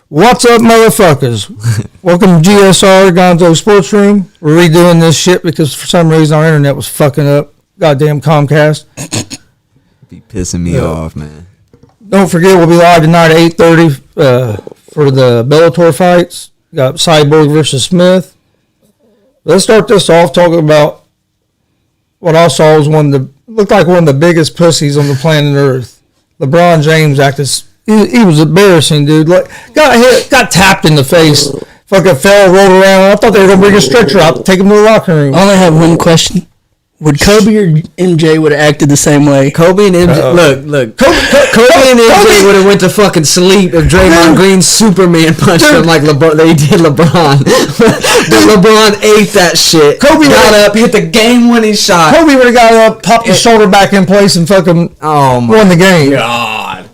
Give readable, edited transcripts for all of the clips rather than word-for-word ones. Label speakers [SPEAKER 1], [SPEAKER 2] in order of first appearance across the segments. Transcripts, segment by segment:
[SPEAKER 1] What's up, motherfuckers? Welcome to GSR Gonzo Sports Room. We're redoing this shit because for some reason our internet was fucking up. Goddamn Comcast.
[SPEAKER 2] Be pissing me off, man.
[SPEAKER 1] Don't forget, we'll be live tonight at 8:30 for the Bellator fights. Got Cyborg versus Smith. Let's start this off talking about what I saw was looked like one of the biggest pussies on the planet Earth. LeBron James acted. He was embarrassing, dude. Like, got tapped in the face. Fucking fell, rolled around. I thought they were gonna bring a stretcher out to take him to the locker room.
[SPEAKER 3] I only have one question. Would Kobe or MJ would have acted the same way?
[SPEAKER 2] Kobe and MJ, look. Kobe and MJ would have went to fucking sleep if Draymond Green Superman punched him like LeBron. They did LeBron. But LeBron ate that shit. Kobe got up, hit the game-winning shot.
[SPEAKER 1] Kobe would have got up, popped his shoulder back in place, and fucking won the game.
[SPEAKER 2] God.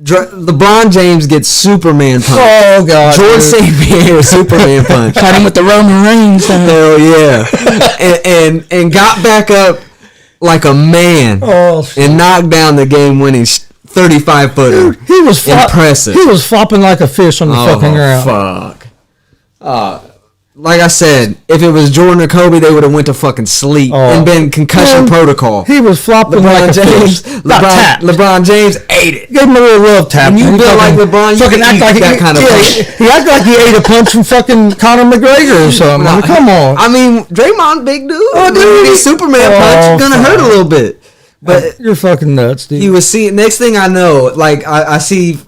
[SPEAKER 2] LeBron James gets Superman punch.
[SPEAKER 1] Oh God!
[SPEAKER 2] George St. Pierre Superman punch.
[SPEAKER 3] Caught him with the Roman Reigns.
[SPEAKER 2] Hell yeah! and got back up like a man and knocked down the game-winning 35-footer.
[SPEAKER 1] He was
[SPEAKER 2] impressive.
[SPEAKER 1] He was flopping like a fish on the fucking ground.
[SPEAKER 2] Fuck. Like I said, if it was Jordan or Kobe, they would have went to fucking sleep and been concussion protocol.
[SPEAKER 1] He was flopping like a fish.
[SPEAKER 2] LeBron James ate it.
[SPEAKER 1] Gave him a little love tap.
[SPEAKER 2] And you feel like LeBron, you can eat that kind of punch.
[SPEAKER 1] He acted like he ate a punch from fucking Conor McGregor or something. I mean, come on.
[SPEAKER 2] I mean, Draymond, big dude. Oh, dude, his Superman punch is gonna hurt a little bit. But
[SPEAKER 1] you're fucking nuts, dude.
[SPEAKER 2] He was seeing. Next thing I know, like I see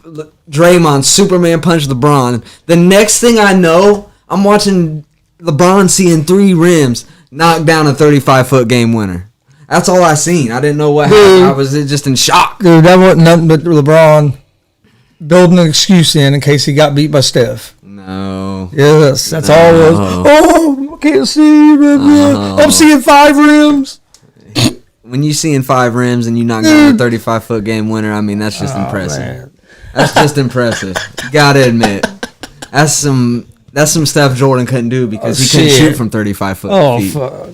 [SPEAKER 2] Draymond Superman punch LeBron. The next thing I know, I'm watching LeBron seeing 3 rims knock down a 35-foot game winner. That's all I seen. I didn't know what happened. I was just in shock.
[SPEAKER 1] Dude, that wasn't nothing but LeBron building an excuse in case he got beat by Steph.
[SPEAKER 2] No.
[SPEAKER 1] Yes, that's all it was. Oh, I can't see. I'm seeing 5 rims.
[SPEAKER 2] When you seeing 5 rims and you knock down a 35-foot game winner, I mean, that's just impressive. Man. That's just impressive. You gotta admit. That's some stuff Jordan couldn't do because he couldn't shoot from 35 feet.
[SPEAKER 1] Fuck.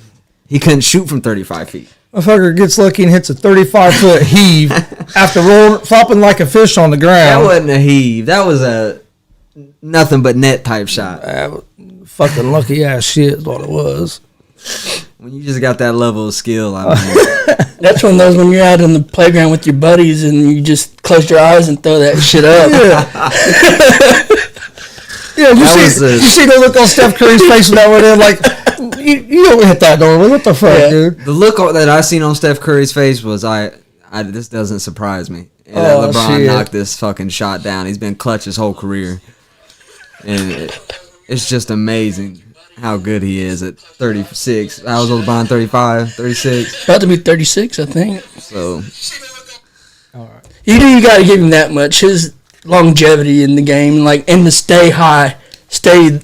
[SPEAKER 2] He couldn't shoot from 35 feet.
[SPEAKER 1] Motherfucker gets lucky and hits a 35-foot heave after flopping like a fish on the ground.
[SPEAKER 2] That wasn't a heave. That was a nothing but net type shot.
[SPEAKER 1] Fucking lucky ass shit is what it was.
[SPEAKER 2] When you just got that level of skill, I mean.
[SPEAKER 3] That's one of those when you're out in the playground with your buddies and you just close your eyes and throw that shit up.
[SPEAKER 1] Yeah, you see the look on Steph Curry's face when that went in, like, you don't hit that door. What the fuck, dude?
[SPEAKER 2] The look that I seen on Steph Curry's face was, this doesn't surprise me. That LeBron knocked this fucking shot down. He's been clutch his whole career. And it's just amazing how good he is at 36. How was LeBron, 35, 36?
[SPEAKER 3] About to be 36, I think.
[SPEAKER 2] So.
[SPEAKER 3] All right. You got to give him that much. His longevity in the game, and to stay high, stay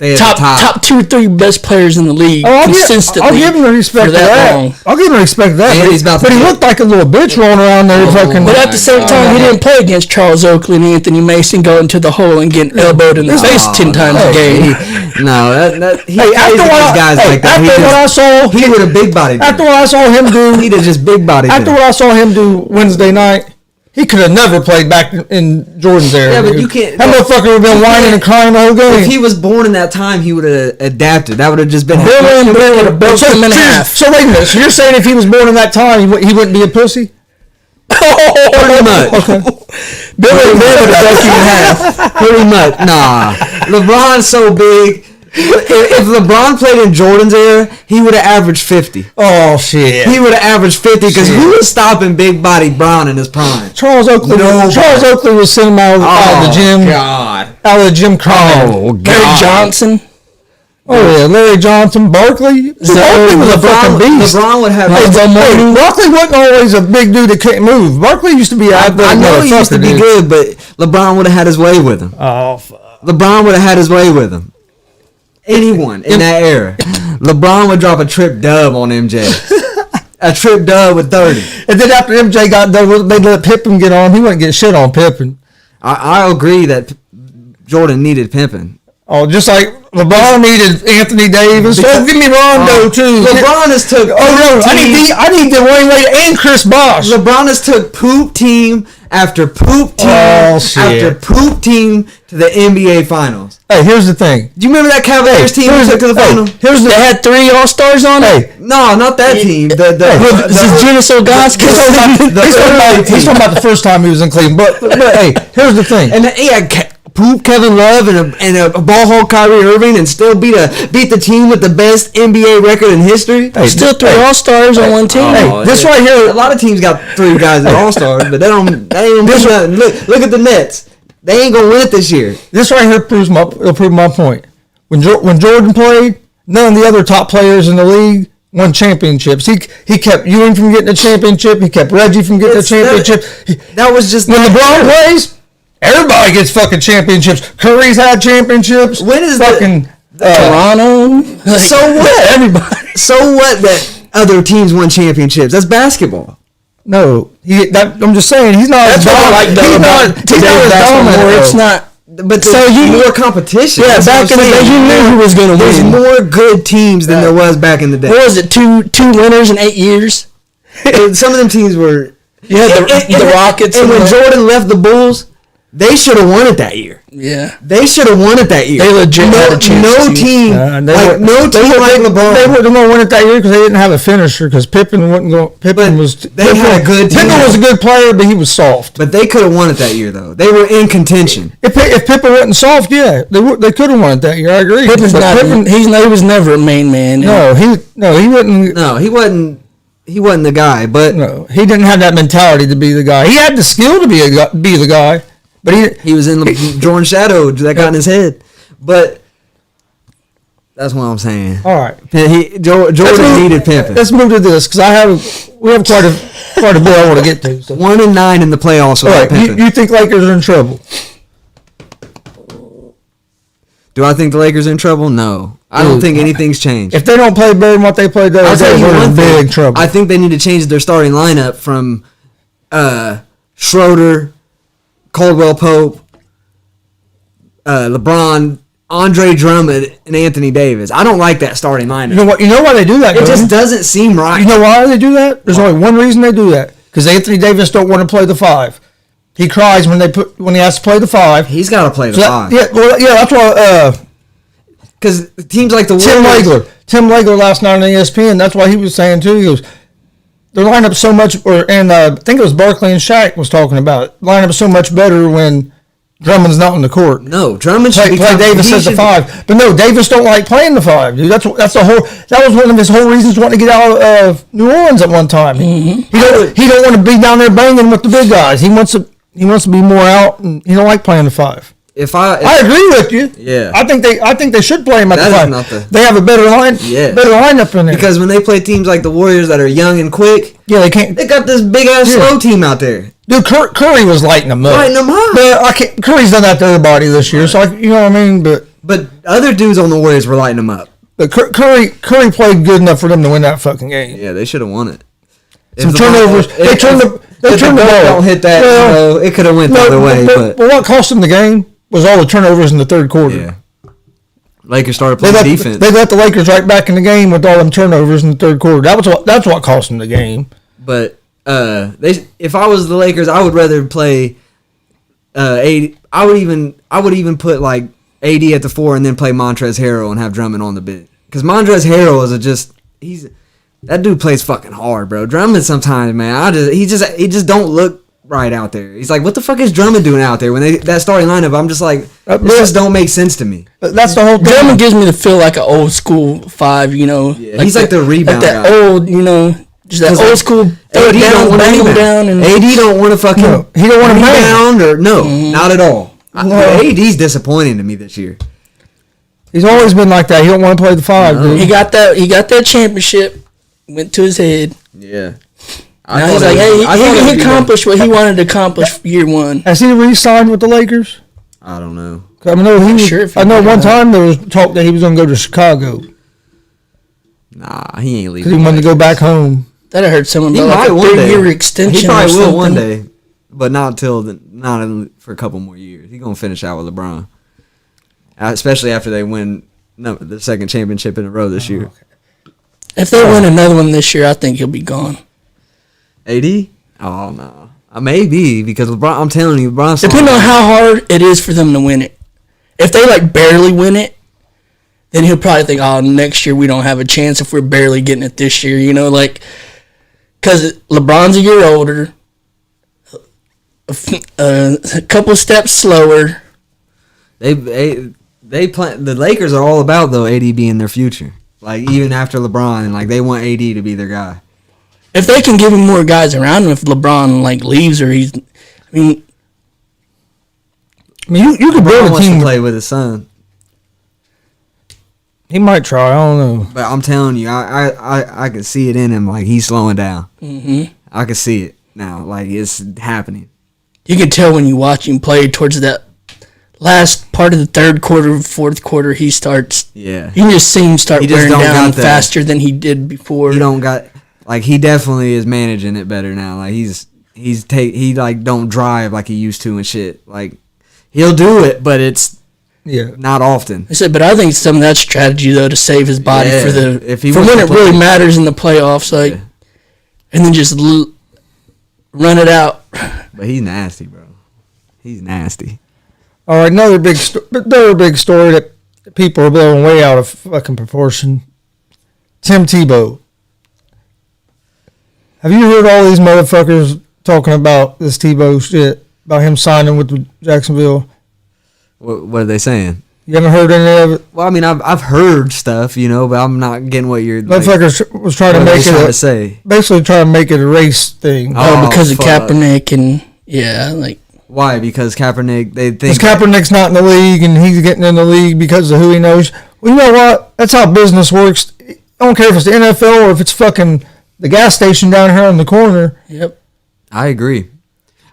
[SPEAKER 3] at top 2 or 3 best players in the league consistently.
[SPEAKER 1] I'll give him the respect for that. I'll give him the respect for that. But he looked like a little bitch rolling around there.
[SPEAKER 3] But at the same time, he didn't play against Charles Oakley and Anthony Mason going to the hole and getting elbowed in the face 10 times a game.
[SPEAKER 1] After what I saw,
[SPEAKER 2] he would have big bodied.
[SPEAKER 1] After what I saw him do,
[SPEAKER 2] he'd have just big bodied.
[SPEAKER 1] After what I saw him do Wednesday night. He could have never played back in Jordan's era.
[SPEAKER 2] Yeah, but you can't.
[SPEAKER 1] That motherfucker would have been whining and crying the whole game.
[SPEAKER 2] If he was born in that time, he would have adapted. That would have just been.
[SPEAKER 1] So wait a minute. So you're saying if he was born in that time, he wouldn't be a pussy?
[SPEAKER 2] Pretty much. Okay. Billy would have broke you in half. Pretty much. Nah. LeBron's so big. If LeBron played in Jordan's era, he would have averaged 50.
[SPEAKER 1] Oh, shit.
[SPEAKER 2] He would have averaged 50 because who was stopping big body Brown in his prime?
[SPEAKER 1] Charles Oakley was sending him out of the gym.
[SPEAKER 2] God.
[SPEAKER 1] Out of the gym crying.
[SPEAKER 3] Oh, God. Larry Johnson.
[SPEAKER 1] Oh, yeah. Larry Johnson. Barkley. Barkley was a fucking beast.
[SPEAKER 2] LeBron would have...
[SPEAKER 1] Barkley wasn't always a big dude that couldn't move. Barkley used to be out there.
[SPEAKER 2] I know he used to be good, but LeBron would have had his way with him.
[SPEAKER 1] Oh, fuck.
[SPEAKER 2] LeBron would have had his way with him. Anyone in that era. LeBron would drop a trip dub on MJ. A trip dub with 30.
[SPEAKER 1] And then after MJ got done, they let Pippen get on. He wouldn't get shit on Pippen.
[SPEAKER 2] I agree that Jordan needed Pippen.
[SPEAKER 1] Oh, just like LeBron needed Anthony Davis. So give me Rondo too.
[SPEAKER 2] LeBron has took.
[SPEAKER 1] I need Dwayne Wade and Chris Bosh.
[SPEAKER 2] LeBron has took poop team after poop team after poop team to the NBA Finals.
[SPEAKER 1] Hey, here's the thing.
[SPEAKER 2] Do you remember that Cavaliers team who took to the final?
[SPEAKER 3] They had 3 All-Stars on it?
[SPEAKER 2] No, not that team. The
[SPEAKER 3] Jonas Ogaskis.
[SPEAKER 1] He's talking about the first time he was in Cleveland. But hey, here's the thing.
[SPEAKER 2] And he had poop Kevin Love and a ball hog Kyrie Irving and still beat the team with the best NBA record in history.
[SPEAKER 3] Hey, still 3 All-Stars on one team.
[SPEAKER 1] Hey, this right here,
[SPEAKER 2] a lot of teams got 3 guys that are All-Stars, but that ain't gonna do nothing. Look at the Nets. They ain't gonna win it this year.
[SPEAKER 1] This right here proves my point. When Jordan played, none of the other top players in the league won championships. He kept Ewing from getting a championship. He kept Reggie from getting a championship.
[SPEAKER 2] That was just
[SPEAKER 1] when LeBron plays. Everybody gets fucking championships. Curry's had championships.
[SPEAKER 2] When is
[SPEAKER 1] fucking
[SPEAKER 3] Toronto?
[SPEAKER 2] So what?
[SPEAKER 3] Everybody.
[SPEAKER 2] So what that other teams won championships? That's basketball.
[SPEAKER 1] No, I'm just saying he's not.
[SPEAKER 3] That's what I like
[SPEAKER 1] he's not as dominant.
[SPEAKER 3] It's not.
[SPEAKER 2] But there's more competition.
[SPEAKER 3] Yeah, back in the day, you knew who was going to win.
[SPEAKER 2] There's more good teams than there was back in the day.
[SPEAKER 3] What was it? Two winners in 8 years.
[SPEAKER 2] Some of them teams were.
[SPEAKER 3] Yeah, the Rockets.
[SPEAKER 2] And when Jordan left the Bulls, they should have won it that year.
[SPEAKER 3] Yeah,
[SPEAKER 2] they should have won it that year.
[SPEAKER 3] They legit had a chance.
[SPEAKER 2] No team like LeBron.
[SPEAKER 1] They weren't going to win it that year because they didn't have a finisher. Because Pippen wasn't going. Pippen had a good team. Pippen was a good player, but he was soft.
[SPEAKER 2] But they could have won it that year, though. They were in contention.
[SPEAKER 1] If Pippen wasn't soft, yeah, they could have won it that year. I agree.
[SPEAKER 3] He was never a main man.
[SPEAKER 1] No, he wouldn't.
[SPEAKER 2] No, he wasn't. He wasn't the guy. But
[SPEAKER 1] no, he didn't have that mentality to be the guy. He had the skill to be the guy. But
[SPEAKER 2] he was in the Jordan shadow that got in his head. But that's what I'm saying.
[SPEAKER 1] All right.
[SPEAKER 2] Jordan needed Pippen.
[SPEAKER 1] Let's move to this because we have quite a bit I want to get to. So.
[SPEAKER 2] 1-9 in the playoffs without Pippen.
[SPEAKER 1] You think Lakers are in trouble?
[SPEAKER 2] Do I think the Lakers are in trouble? No. I don't think anything's changed.
[SPEAKER 1] If they don't play better than what they played the other day, we're in big trouble.
[SPEAKER 2] I think they need to change their starting lineup from Schroeder, Caldwell Pope, LeBron, Andre Drummond, and Anthony Davis. I don't like that starting lineup.
[SPEAKER 1] You know what? You know why they do that?
[SPEAKER 2] It just doesn't seem right.
[SPEAKER 1] You know why they do that? There's only one reason they do that. Because Anthony Davis don't want to play the 5. He cries when he has to play the 5.
[SPEAKER 2] He's got to play the 5.
[SPEAKER 1] That's why.
[SPEAKER 2] Because teams like the Warriors.
[SPEAKER 1] Tim Legler last night on ESPN. That's why he was saying too. He goes, their lineup so much, I think it was Barkley and Shaq was talking about it. Lineup so much better when Drummond's not on the court.
[SPEAKER 2] No, Drummond should
[SPEAKER 1] play Davis as the 5. But no, Davis don't like playing the 5, dude. That was one of his whole reasons wanting to get out of New Orleans at one time.
[SPEAKER 3] Mm-hmm.
[SPEAKER 1] He don't want to be down there banging with the big guys. He wants to be more out, and he don't like playing the 5.
[SPEAKER 2] If I
[SPEAKER 1] agree with you.
[SPEAKER 2] Yeah.
[SPEAKER 1] I think they should play him at the 5. They have a better lineup in there.
[SPEAKER 2] Because when they play teams like the Warriors that are young and quick,
[SPEAKER 1] they can't.
[SPEAKER 2] They got this big ass slow team out there.
[SPEAKER 1] Dude, Curry was lighting them up. But Curry's done that to everybody this year, so you know what I mean.
[SPEAKER 2] But other dudes on the Warriors were lighting them up.
[SPEAKER 1] But Curry played good enough for them to win that fucking game.
[SPEAKER 2] Yeah, they should have won it.
[SPEAKER 1] Some turnovers. They turned the ball.
[SPEAKER 2] Don't hit that. Well, it could have went the other way. But
[SPEAKER 1] what cost them the game was all the turnovers in the third quarter.
[SPEAKER 2] Yeah. Lakers started playing defense.
[SPEAKER 1] They let the Lakers right back in the game with all them turnovers in the third quarter. That's what cost them the game.
[SPEAKER 2] But if I was the Lakers, I would rather play AD. I would even put like AD at the 4 and then play Montrezl Harrell and have Drummond on the bench. Because Montrezl Harrell is that dude plays fucking hard, bro. Drummond sometimes, man, he just don't look right out there. He's like, what the fuck is Drummond doing out there when that starting lineup? I'm just like, this just don't make sense to me.
[SPEAKER 1] That's the whole thing.
[SPEAKER 3] Drummond gives me the feel like an old school 5, you know.
[SPEAKER 2] Yeah, he's like the rebound
[SPEAKER 3] like that
[SPEAKER 2] guy.
[SPEAKER 3] Old, you know, just that old school.
[SPEAKER 2] AD don't want to rebound. AD don't want to fucking.
[SPEAKER 1] No, he don't want to
[SPEAKER 2] rebound or not at all. AD's disappointing to me this year.
[SPEAKER 1] He's always been like that. He don't want to play the 5.
[SPEAKER 3] No. Dude. He got that championship. Went to his head.
[SPEAKER 2] Yeah.
[SPEAKER 3] Now he's like, hey, he accomplished what he wanted to accomplish year 1.
[SPEAKER 1] Has he re-signed with the Lakers?
[SPEAKER 2] I don't know.
[SPEAKER 1] I know one time there was talk that he was going to go to Chicago.
[SPEAKER 2] Nah, he ain't leaving.
[SPEAKER 1] Because he wanted to go back home.
[SPEAKER 3] That I heard someone about like a 3-year extension.
[SPEAKER 2] He probably will one day, but not for a couple more years. He's going to finish out with LeBron. Especially after they win the second championship in a row this year.
[SPEAKER 3] Okay. If they win another one this year, I think he'll be gone.
[SPEAKER 2] AD? Oh, no. Maybe because LeBron. I'm telling you, LeBron.
[SPEAKER 3] Depending on how hard it is for them to win it. If they like barely win it, then he'll probably think, "Oh, next year we don't have a chance if we're barely getting it this year." You know, like because LeBron's a year older, a couple steps slower.
[SPEAKER 2] They play. The Lakers are all about though AD being their future. Like even after LeBron, and like they want AD to be their guy.
[SPEAKER 3] If they can give him more guys around him, if LeBron like leaves or he's, you
[SPEAKER 1] could build a team
[SPEAKER 2] to play with his son.
[SPEAKER 1] He might try. I don't know.
[SPEAKER 2] But I'm telling you, I can see it in him. Like he's slowing down.
[SPEAKER 3] Mm-hmm.
[SPEAKER 2] I can see it now. Like it's happening.
[SPEAKER 3] You can tell when you watch him play towards that last part of the third quarter, fourth quarter. He starts.
[SPEAKER 2] Yeah.
[SPEAKER 3] You can just see him start wearing down
[SPEAKER 2] got
[SPEAKER 3] faster than he did before.
[SPEAKER 2] He don't got. Like he definitely is managing it better now. Like he like don't drive like he used to and shit. Like he'll do it, but it's not often.
[SPEAKER 3] I said, but I think some of that strategy though to save his body for when it really matters in the playoffs, like, and then just run it out.
[SPEAKER 2] But he's nasty, bro. He's nasty.
[SPEAKER 1] All right, another big story that people are blowing way out of fucking proportion. Tim Tebow. Have you heard all these motherfuckers talking about this Tebow shit, about him signing with Jacksonville?
[SPEAKER 2] What are they saying?
[SPEAKER 1] You haven't heard any of it?
[SPEAKER 2] Well, I mean, I've heard stuff, but I'm not getting what you're.
[SPEAKER 1] Motherfuckers was trying to make it basically trying to make it a race thing.
[SPEAKER 3] Because of Kaepernick and like.
[SPEAKER 2] Why? Because Kaepernick, they think...
[SPEAKER 1] Because Kaepernick's not in the league, and he's getting in the league because of who he knows. Well, you know what? That's how business works. I don't care if it's the NFL or if it's fucking the gas station down here on the corner.
[SPEAKER 3] Yep.
[SPEAKER 2] I agree.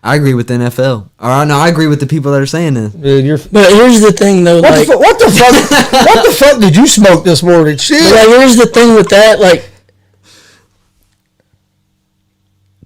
[SPEAKER 2] I agree with the NFL. I agree with the people that are saying this.
[SPEAKER 1] Dude,
[SPEAKER 3] but here's the thing, though.
[SPEAKER 1] What the fuck? What the fuck did you smoke this morning? Shit.
[SPEAKER 3] But here's the thing with that, like...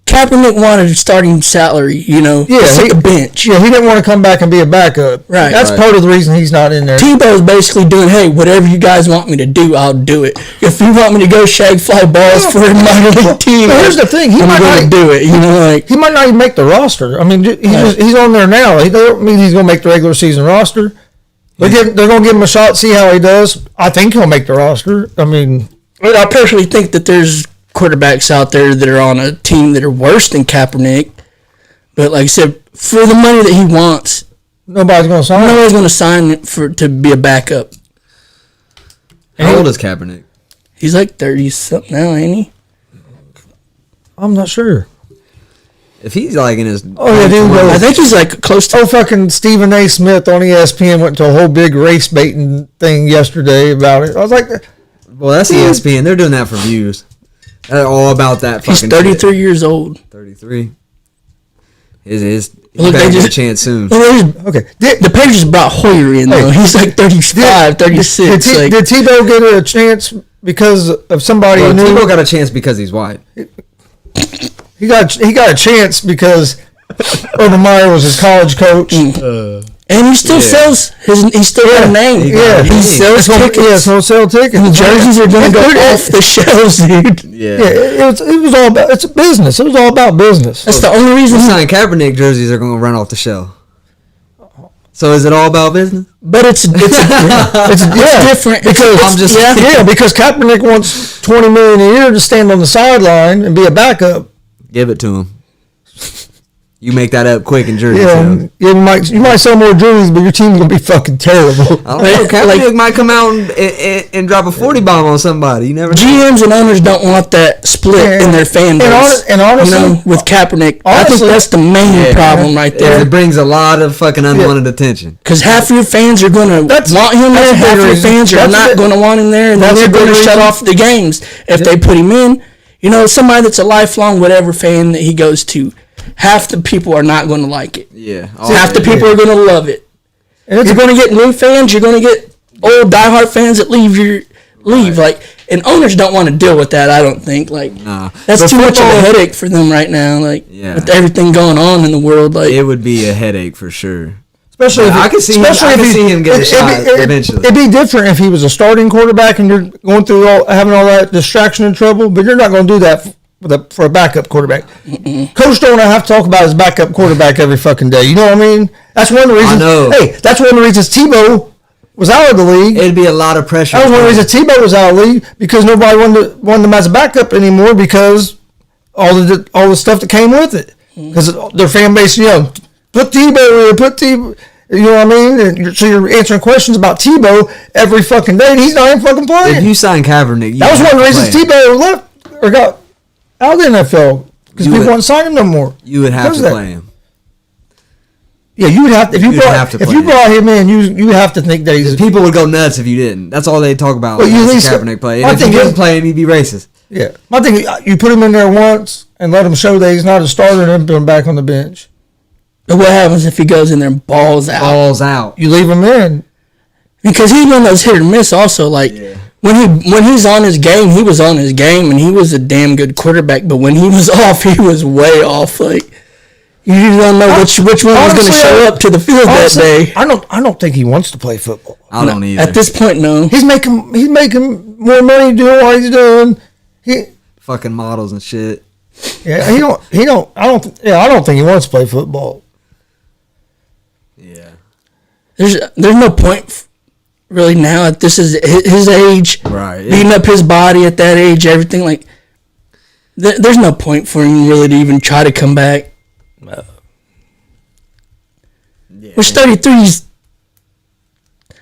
[SPEAKER 3] Kaepernick wanted a starting salary, it's like a bench.
[SPEAKER 1] Yeah, he didn't want to come back and be a backup.
[SPEAKER 3] Right.
[SPEAKER 1] That's part of the reason he's not in there.
[SPEAKER 3] Tebow's basically doing, hey, whatever you guys want me to do, I'll do it. If you want me to go shag fly balls for a minor league team,
[SPEAKER 1] here's the thing,
[SPEAKER 3] I'm going to do it.
[SPEAKER 1] He might not even make the roster. I mean, he's on there now. He don't mean he's going to make the regular season roster. They're going to give him a shot, see how he does. I think he'll make the roster. I mean,
[SPEAKER 3] I personally think that there's quarterbacks out there that are on a team that are worse than Kaepernick, but like I said, for the money that he wants,
[SPEAKER 1] nobody's going to
[SPEAKER 3] sign to be a backup.
[SPEAKER 2] How old is Kaepernick?
[SPEAKER 3] He's like 30-something now, ain't he?
[SPEAKER 1] I'm not sure.
[SPEAKER 2] If he's like in his...
[SPEAKER 3] I think he's like close to...
[SPEAKER 1] fucking Stephen A. Smith on ESPN went to a whole big race baiting thing yesterday about it. I was like...
[SPEAKER 2] Well, that's ESPN. They're doing that for views. They're all about that fucking
[SPEAKER 3] He's 33
[SPEAKER 2] shit.
[SPEAKER 3] years old.
[SPEAKER 2] 33. He better get a chance soon.
[SPEAKER 1] Okay.
[SPEAKER 3] The Patriots brought Hoyer in, though. He's like 35, 36.
[SPEAKER 1] Did Tebow get a chance because of somebody who knew?
[SPEAKER 2] Tebow got a chance because he's white.
[SPEAKER 1] He got a chance because Urban Meyer was his college coach.
[SPEAKER 3] And he still sells he still got a name.
[SPEAKER 1] Yeah.
[SPEAKER 3] He sells tickets.
[SPEAKER 1] Yeah, he'll sell tickets.
[SPEAKER 3] And the jerseys are going to go off the shelves, dude.
[SPEAKER 2] Yeah.
[SPEAKER 1] It was all about, it's a business. It was all about business.
[SPEAKER 3] That's the only reason.
[SPEAKER 2] Signing Kaepernick jerseys are going to run off the shelf. So is it all about business?
[SPEAKER 3] But it's different
[SPEAKER 1] because because Kaepernick wants $20 million a year to stand on the sideline and be a backup.
[SPEAKER 2] Give it to him. You make that up quick in jersey sales.
[SPEAKER 1] You might sell more jerseys, but your team's gonna be fucking terrible.
[SPEAKER 2] I don't know. Kaepernick might come out and drop a 40 bomb on somebody. You never know.
[SPEAKER 3] GMs and owners don't want that split in their fan base.
[SPEAKER 1] And honestly,
[SPEAKER 3] with Kaepernick, I think that's the main problem right there.
[SPEAKER 2] It brings a lot of fucking unwanted attention.
[SPEAKER 3] Because half your fans are gonna want him there, half your fans are not gonna want him there, and then they're gonna shut off the games if they put him in. Somebody that's a lifelong whatever fan that he goes to. Half the people are not going to like it.
[SPEAKER 2] Yeah.
[SPEAKER 3] Half the people are going to love it. And you're going to get new fans. You're going to get old diehard fans that leave. Like, and owners don't want to deal with that. I don't think. Like, that's too much of a headache for them right now. Like, with everything going on in the world, like
[SPEAKER 2] it would be a headache for sure.
[SPEAKER 1] Especially if
[SPEAKER 2] I can see him get a shot eventually.
[SPEAKER 1] It'd be different if he was a starting quarterback and you're going through having all that distraction and trouble. But you're not going to do that for a backup quarterback. Coach don't have to talk about his backup quarterback every fucking day. You know what I mean? That's one of the reasons.
[SPEAKER 2] I know.
[SPEAKER 1] Hey, that's one of the reasons Tebow was out of the league.
[SPEAKER 2] It'd be a lot of pressure.
[SPEAKER 1] That was one of the reasons Tebow was out of the league because nobody wanted him as a backup anymore because all the stuff that came with it. Because their fan base, put Tebow in, put Tebow. You know what I mean? And so you're answering questions about Tebow every fucking day, and he's not even fucking playing.
[SPEAKER 2] If you sign Kaepernick,
[SPEAKER 1] that was one of the reasons Tebow left or got out of the NFL because people wouldn't sign him no more.
[SPEAKER 2] You would have to play him.
[SPEAKER 1] Yeah, you would have if you brought him in, you would have to think that he's.
[SPEAKER 2] People would go nuts if you didn't. That's all they talk about. Well, you Kaepernick play. And if he didn't play him, he'd be racist.
[SPEAKER 1] Yeah, my thing, you put him in there once and let him show that he's not a starter, and then put him back on the bench.
[SPEAKER 3] But what happens if he goes in there and balls out?
[SPEAKER 2] Balls out.
[SPEAKER 1] You leave him in.
[SPEAKER 3] Because he's one of those hit or miss also. Like, when he's on his game, he was on his game, and he was a damn good quarterback. But when he was off, he was way off. Like, you don't know which one was going to show up to the field that day.
[SPEAKER 1] I don't think he wants to play football.
[SPEAKER 2] I don't either.
[SPEAKER 3] At this point, no.
[SPEAKER 1] He's making more money doing what he's doing.
[SPEAKER 2] Fucking models and shit.
[SPEAKER 1] Yeah, I don't think he wants to play football.
[SPEAKER 2] Yeah.
[SPEAKER 3] There's no point really now at this is his age,
[SPEAKER 2] right? Yeah.
[SPEAKER 3] Beating up his body at that age, everything like. There's no point for him really to even try to come back. Which 33's,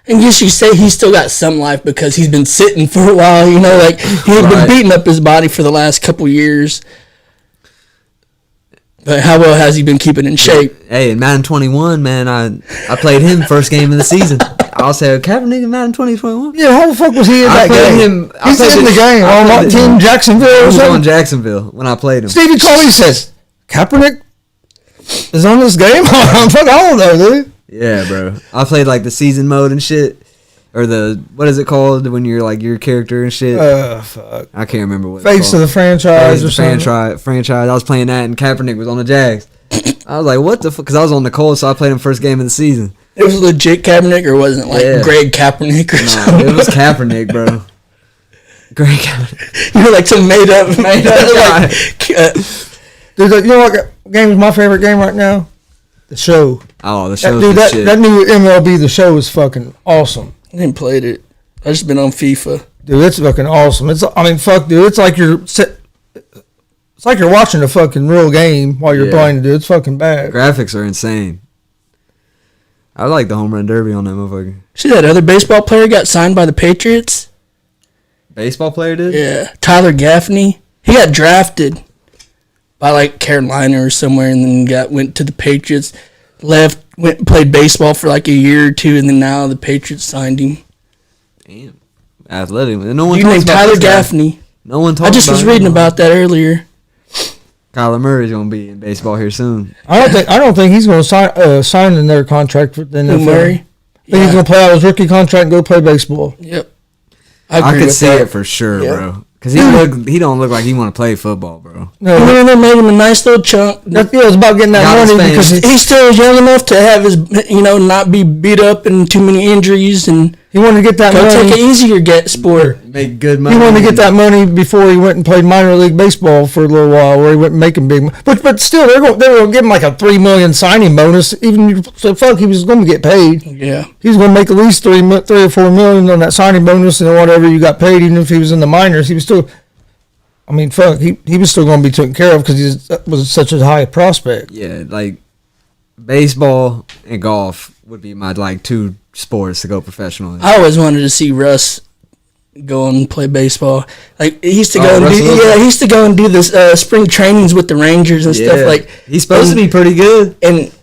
[SPEAKER 3] I guess you say he's still got some life because he's been sitting for a while. Like he's been beating up his body for the last couple years. But how well has he been keeping in shape?
[SPEAKER 2] Hey, in Madden 21, man, I played him first game of the season. I'll say, Kaepernick in Madden 2021?
[SPEAKER 1] Yeah, how the fuck was he in that game? He's in the game. On what team? Jacksonville or something?
[SPEAKER 2] He was on Jacksonville when I played him.
[SPEAKER 1] Stevie Coley says, Kaepernick is on this game? Fuck, I don't know, dude.
[SPEAKER 2] Yeah, bro. I played like the season mode and shit. Or what is it called when you're like your character and shit?
[SPEAKER 1] Fuck.
[SPEAKER 2] I can't remember what
[SPEAKER 1] Face of the franchise or something.
[SPEAKER 2] Franchise. I was playing that and Kaepernick was on the Jags. I was like, what the fuck? Because I was on the Colts, so I played him first game of the season.
[SPEAKER 3] It was legit Kaepernick or wasn't it like Greg Kaepernick or something?
[SPEAKER 2] It was Kaepernick, bro. Greg Kaepernick.
[SPEAKER 3] You're like some made up guy.
[SPEAKER 1] Dude, you know what game is my favorite game right now? The Show.
[SPEAKER 2] Oh, the Show.
[SPEAKER 1] Dude, that new MLB The Show is fucking awesome.
[SPEAKER 3] I didn't play it. I just been on FIFA.
[SPEAKER 1] Dude, it's fucking awesome. Fuck, dude. It's like you're watching a fucking real game while you're playing it, dude. It's fucking bad.
[SPEAKER 2] Graphics are insane. I like the home run derby on that motherfucker.
[SPEAKER 3] See that other baseball player got signed by the Patriots?
[SPEAKER 2] Baseball player did?
[SPEAKER 3] Yeah. Tyler Gaffney. He got drafted by like Carolina or somewhere and then went to the Patriots. Went and played baseball for like a year or two, and then now the Patriots signed him.
[SPEAKER 2] Damn, athletic. No one.
[SPEAKER 3] You named Tyler Gaffney.
[SPEAKER 2] No one talks.
[SPEAKER 3] I just was reading about that earlier.
[SPEAKER 2] Kyler Murray's gonna be in baseball here soon.
[SPEAKER 1] I don't think he's gonna sign another contract with the NFL.
[SPEAKER 3] Murray.
[SPEAKER 1] I think he's gonna play out his rookie contract and go play baseball.
[SPEAKER 3] Yep.
[SPEAKER 2] I could see it for sure, bro. Because he don't look like he want to play football, bro.
[SPEAKER 1] No,
[SPEAKER 3] they made him a nice little chunk.
[SPEAKER 1] It's about getting that money because
[SPEAKER 3] he's still young enough to have his, not be beat up and too many injuries, and
[SPEAKER 1] he wanted to get that money.
[SPEAKER 3] Take an easier sport.
[SPEAKER 2] Make good money.
[SPEAKER 1] He wanted to get that money before he went and played minor league baseball for a little while, where he went making big money. But still, they were going to give him like a $3 million signing bonus. Even so, fuck, he was going to get paid.
[SPEAKER 3] Yeah,
[SPEAKER 1] he was going to make at least $3 or $4 million on that signing bonus and whatever you got paid. Even if he was in the minors, he was still. I mean, fuck, he was still going to be taken care of because he was such a high prospect.
[SPEAKER 2] Yeah, like baseball and golf would be my like two sports to go professional in.
[SPEAKER 3] I always wanted to see Russ go and play baseball. Like he used to go he used to go and do this spring trainings with the Rangers and stuff. Like
[SPEAKER 2] he's supposed to be pretty good.
[SPEAKER 3] And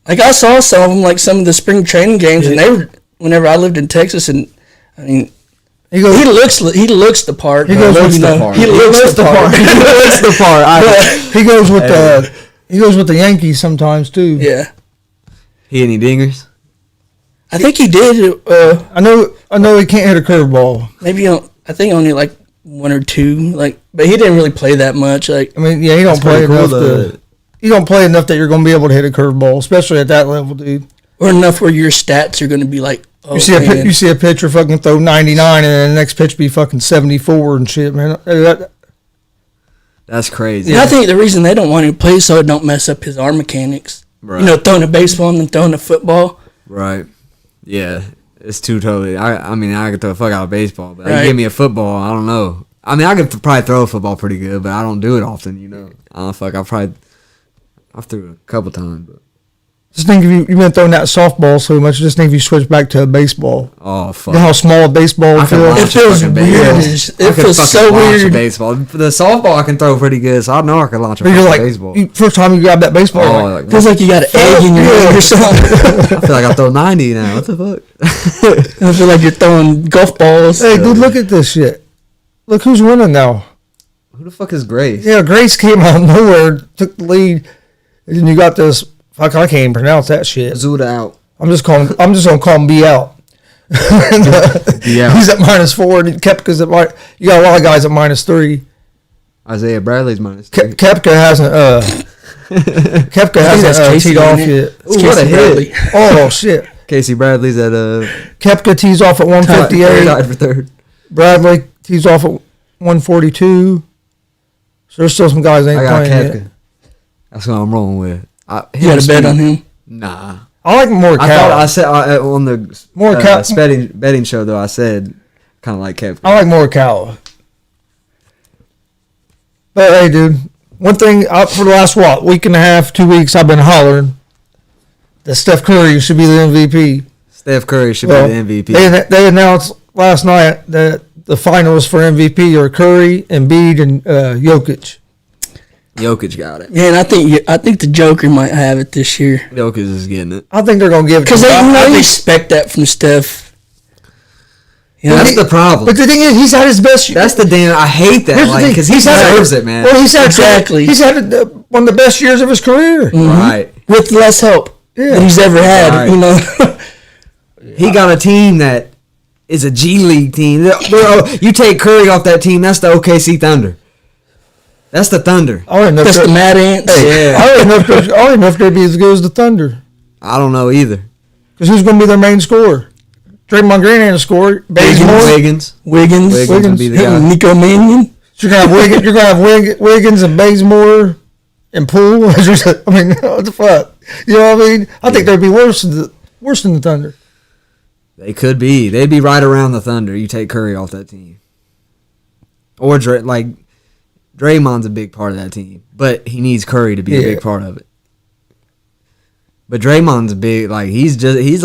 [SPEAKER 3] like I saw some of them, like some of the spring training games, and they were whenever I lived in Texas, and I mean. He looks the part.
[SPEAKER 1] He looks the part. He looks the part. He goes with the Yankees sometimes too.
[SPEAKER 3] Yeah.
[SPEAKER 2] He any dingers?
[SPEAKER 3] I think he did.
[SPEAKER 1] I know he can't hit a curveball.
[SPEAKER 3] Maybe I think only like one or two. Like, but he didn't really play that much. Like,
[SPEAKER 1] I mean, yeah, he don't play enough. He don't play enough that you're going to be able to hit a curveball, especially at that level, dude.
[SPEAKER 3] Or enough where your stats are going to be like. Oh,
[SPEAKER 1] you see a pitcher fucking throw 99 and then the next pitch be fucking 74 and shit, man.
[SPEAKER 2] That's crazy.
[SPEAKER 3] And I think the reason they don't want him to play is so it don't mess up his arm mechanics.
[SPEAKER 2] Right.
[SPEAKER 3] You know, throwing a baseball and then throwing a football.
[SPEAKER 2] Right. Yeah. It's too totally. I mean, I could throw a fuck out of baseball, but
[SPEAKER 3] Right.
[SPEAKER 2] give me a football. I don't know. I mean, I could probably throw a football pretty good, but I don't do it often. You know. I've threw it a couple times, but.
[SPEAKER 1] Just think if you've been throwing that softball so much. Just think if you switch back to a baseball.
[SPEAKER 2] Oh fuck!
[SPEAKER 1] You know how small a baseball
[SPEAKER 2] I can
[SPEAKER 1] feels.
[SPEAKER 2] watch
[SPEAKER 3] It feels
[SPEAKER 2] a fucking
[SPEAKER 3] weird.
[SPEAKER 2] baseball.
[SPEAKER 3] It feels so
[SPEAKER 2] watch a
[SPEAKER 3] weird.
[SPEAKER 2] baseball. The softball I can throw pretty good, so I know I can launch a
[SPEAKER 1] But you're
[SPEAKER 2] fucking
[SPEAKER 1] like,
[SPEAKER 2] baseball.
[SPEAKER 1] first time you grab that baseball,
[SPEAKER 2] Oh,
[SPEAKER 1] you're like,
[SPEAKER 2] like,
[SPEAKER 3] Feels like you got an egg in your hand or something.
[SPEAKER 2] I feel like I throw 90 now. What the fuck?
[SPEAKER 3] I feel like you're throwing golf balls.
[SPEAKER 1] hey, dude, look at this shit. Look who's winning now.
[SPEAKER 2] Who the fuck is Grace?
[SPEAKER 1] Yeah, Grace came out of nowhere, took the lead, and then you got this. Fuck, I can't even pronounce that shit.
[SPEAKER 2] Zuda out.
[SPEAKER 1] I'm just gonna call him B out.
[SPEAKER 2] Yeah.
[SPEAKER 1] He's at -4, and Kepka's at you got a lot of guys at -3.
[SPEAKER 2] Isaiah Bradley's -3.
[SPEAKER 1] Kepka hasn't Kepka hasn't
[SPEAKER 3] Casey
[SPEAKER 1] teed off
[SPEAKER 3] doing it.
[SPEAKER 1] yet.
[SPEAKER 3] It's
[SPEAKER 2] Ooh, what a
[SPEAKER 3] Casey
[SPEAKER 2] hit.
[SPEAKER 3] Bradley.
[SPEAKER 1] Oh shit!
[SPEAKER 2] Casey Bradley's at
[SPEAKER 1] Kepka tees off at
[SPEAKER 2] tied
[SPEAKER 1] 158.
[SPEAKER 2] for third.
[SPEAKER 1] Bradley tees off at 142. So there's still some guys that
[SPEAKER 2] I
[SPEAKER 1] ain't
[SPEAKER 2] got
[SPEAKER 1] playing
[SPEAKER 2] Kepka.
[SPEAKER 1] yet.
[SPEAKER 2] That's what I'm rolling with.
[SPEAKER 3] You got a bet on him?
[SPEAKER 2] Nah.
[SPEAKER 1] I like more
[SPEAKER 2] I thought I
[SPEAKER 1] Cal.
[SPEAKER 2] said on the
[SPEAKER 1] More Cal-
[SPEAKER 2] betting show though. I said kind of like Kepka.
[SPEAKER 1] I like more Cal. But hey, dude, one thing for the last week and a half, 2 weeks, I've been hollering that Steph Curry should be the MVP.
[SPEAKER 2] Steph Curry should
[SPEAKER 1] Well,
[SPEAKER 2] be the MVP.
[SPEAKER 1] They announced last night that the finalists for MVP are Curry, Embiid, and Jokic.
[SPEAKER 2] Jokic got it.
[SPEAKER 3] Yeah, and I think the Joker might have it this year.
[SPEAKER 2] Jokic is getting it.
[SPEAKER 1] I think they're gonna give it
[SPEAKER 3] Because
[SPEAKER 1] to him.
[SPEAKER 3] they expect that from Steph. You know,
[SPEAKER 2] That's the problem.
[SPEAKER 1] But the thing is, he's had his best.
[SPEAKER 2] That's the damn. I hate that.
[SPEAKER 1] Here's the
[SPEAKER 2] Like,
[SPEAKER 1] thing,
[SPEAKER 2] because he
[SPEAKER 1] he's had-
[SPEAKER 2] deserves it, man.
[SPEAKER 1] Well, he's had
[SPEAKER 3] Exactly.
[SPEAKER 1] He's had one of the best years of his career.
[SPEAKER 2] Right.
[SPEAKER 3] with less help
[SPEAKER 1] Yeah.
[SPEAKER 3] than he's ever had.
[SPEAKER 2] Right.
[SPEAKER 3] You know,
[SPEAKER 2] He got a team that is a G League team. You take Curry off that team, that's the OKC Thunder. That's the Thunder.
[SPEAKER 1] I don't know.
[SPEAKER 3] that's the Mad Ants.
[SPEAKER 2] Yeah.
[SPEAKER 1] I don't know if they'd be as good as the Thunder.
[SPEAKER 2] I don't know either.
[SPEAKER 1] Because who's going to be their main scorer? Draymond Green ain't a scorer. Bazemore.
[SPEAKER 2] Wiggins.
[SPEAKER 3] Wiggins,
[SPEAKER 2] would be the guy.
[SPEAKER 3] Nico Mannion.
[SPEAKER 1] So you're going to have Wiggins and Bazemore and Poole. I mean, what the fuck? You know what I mean? I think they'd be worse than the Thunder.
[SPEAKER 2] They could be. They'd be right around the Thunder. You take Curry off that team. Or Draymond's a big part of that team, but he needs Curry to be a big part of it. But Draymond's a big, Draymond's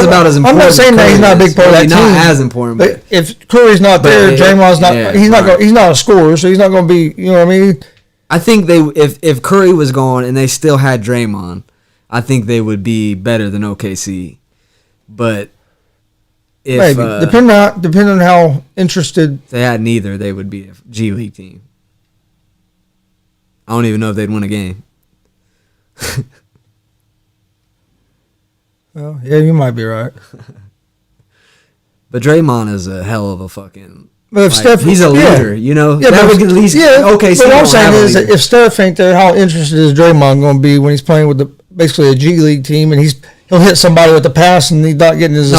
[SPEAKER 2] about as important.
[SPEAKER 1] I'm not saying that he's not a big part of that team.
[SPEAKER 2] Not as important,
[SPEAKER 1] But if Curry's not there, Draymond's not.
[SPEAKER 2] Yeah,
[SPEAKER 1] he's not.
[SPEAKER 2] right.
[SPEAKER 1] He's not a scorer, so he's not going to be. You know what I mean?
[SPEAKER 2] I think if Curry was gone and they still had Draymond, I think they would be better than OKC. But if
[SPEAKER 1] Maybe depending on how interested.
[SPEAKER 2] they had neither, they would be a G League team. I don't even know if they'd win a game.
[SPEAKER 1] Well, yeah, you might be right.
[SPEAKER 2] But Draymond is a hell of a fucking.
[SPEAKER 1] But if Steph,
[SPEAKER 2] he's a leader, you know.
[SPEAKER 1] Yeah,
[SPEAKER 2] that
[SPEAKER 1] but
[SPEAKER 2] would at least
[SPEAKER 1] Okay,
[SPEAKER 2] so
[SPEAKER 1] but what I'm saying is that
[SPEAKER 2] leader.
[SPEAKER 1] if Steph ain't there, how interested is Draymond going to be when he's playing with basically a G League team and he'll hit somebody with the pass and he's not getting his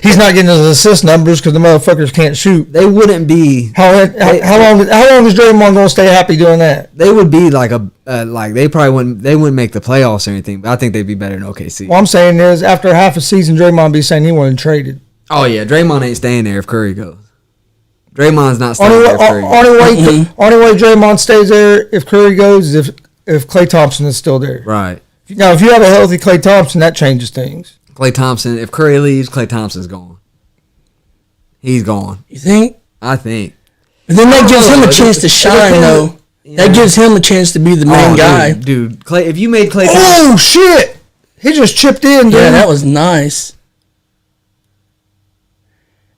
[SPEAKER 1] he's not getting his assist numbers because the motherfuckers can't shoot.
[SPEAKER 2] They wouldn't be.
[SPEAKER 1] How long is Draymond going to stay happy doing that?
[SPEAKER 2] They would be like they probably wouldn't. They wouldn't make the playoffs or anything. But I think they'd be better than OKC.
[SPEAKER 1] What I'm saying is after half a season, Draymond be saying he wanted traded.
[SPEAKER 2] Oh yeah, Draymond ain't staying there if Curry goes. Draymond's not staying there if Curry goes.
[SPEAKER 1] Only way Draymond stays there if Curry goes is if Klay Thompson is still there.
[SPEAKER 2] Right.
[SPEAKER 1] Now, if you have a healthy Klay Thompson, that changes things.
[SPEAKER 2] Klay Thompson. If Curry leaves, Klay Thompson's gone. He's gone.
[SPEAKER 3] You think?
[SPEAKER 2] I think.
[SPEAKER 3] But then that gives him a chance to shine, though.
[SPEAKER 2] Yeah.
[SPEAKER 3] That gives him a chance to be the main guy.
[SPEAKER 2] Dude. Klay, if you made Klay Thompson.
[SPEAKER 1] Oh shit! He just chipped in, dude.
[SPEAKER 3] Yeah, that was nice.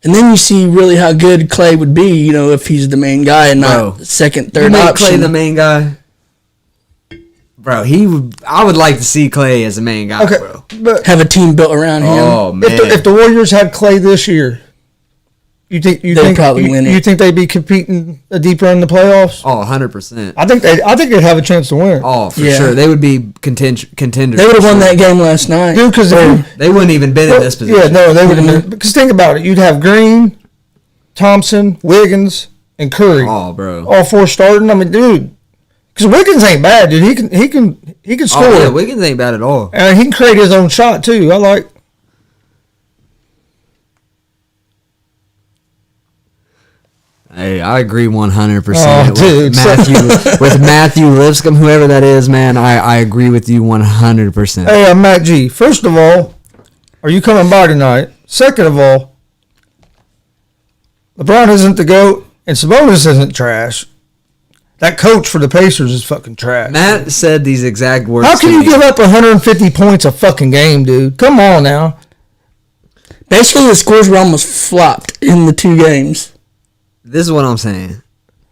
[SPEAKER 3] And then you see really how good Clay would be, you know, if he's the main guy and not second,
[SPEAKER 2] You
[SPEAKER 3] third
[SPEAKER 2] make
[SPEAKER 3] option.
[SPEAKER 2] Klay the main guy. Bro, I would like to see Klay as the main guy,
[SPEAKER 1] Okay,
[SPEAKER 2] bro.
[SPEAKER 1] but
[SPEAKER 3] Have a team built around him.
[SPEAKER 2] Oh man.
[SPEAKER 1] if the Warriors had Klay this year, you think
[SPEAKER 3] probably win it.
[SPEAKER 1] You think they'd be competing a deep run in the playoffs?
[SPEAKER 2] Oh, 100%.
[SPEAKER 1] I think they'd have a chance to win.
[SPEAKER 2] Oh, for
[SPEAKER 3] Yeah.
[SPEAKER 2] sure. They would be contenders.
[SPEAKER 3] They would have won that game last night.
[SPEAKER 1] Dude, because
[SPEAKER 2] They wouldn't even been in this position.
[SPEAKER 1] yeah, no, they would have. Because think about it, you'd have Green, Thompson, Wiggins, and Curry.
[SPEAKER 2] Oh, bro.
[SPEAKER 1] All 4 starting. I mean, dude. Because Wiggins ain't bad, dude. He can score.
[SPEAKER 2] Oh, yeah, Wiggins ain't bad at all.
[SPEAKER 1] And he can create his own shot too. I like.
[SPEAKER 2] Hey, I agree 100%.
[SPEAKER 1] Oh, dude.
[SPEAKER 2] With Matthew Lipscomb, whoever that is, man, I agree with you 100%.
[SPEAKER 1] Hey, I'm Matt G. First of all, are you coming by tonight? Second of all, LeBron isn't the GOAT, and Sabonis isn't trash. That coach for the Pacers is fucking trash.
[SPEAKER 2] Matt said these exact words.
[SPEAKER 1] How can you give up 150 points a fucking game, dude? Come on now.
[SPEAKER 3] Basically, the scores were almost flopped in the 2 games.
[SPEAKER 2] This is what I'm saying.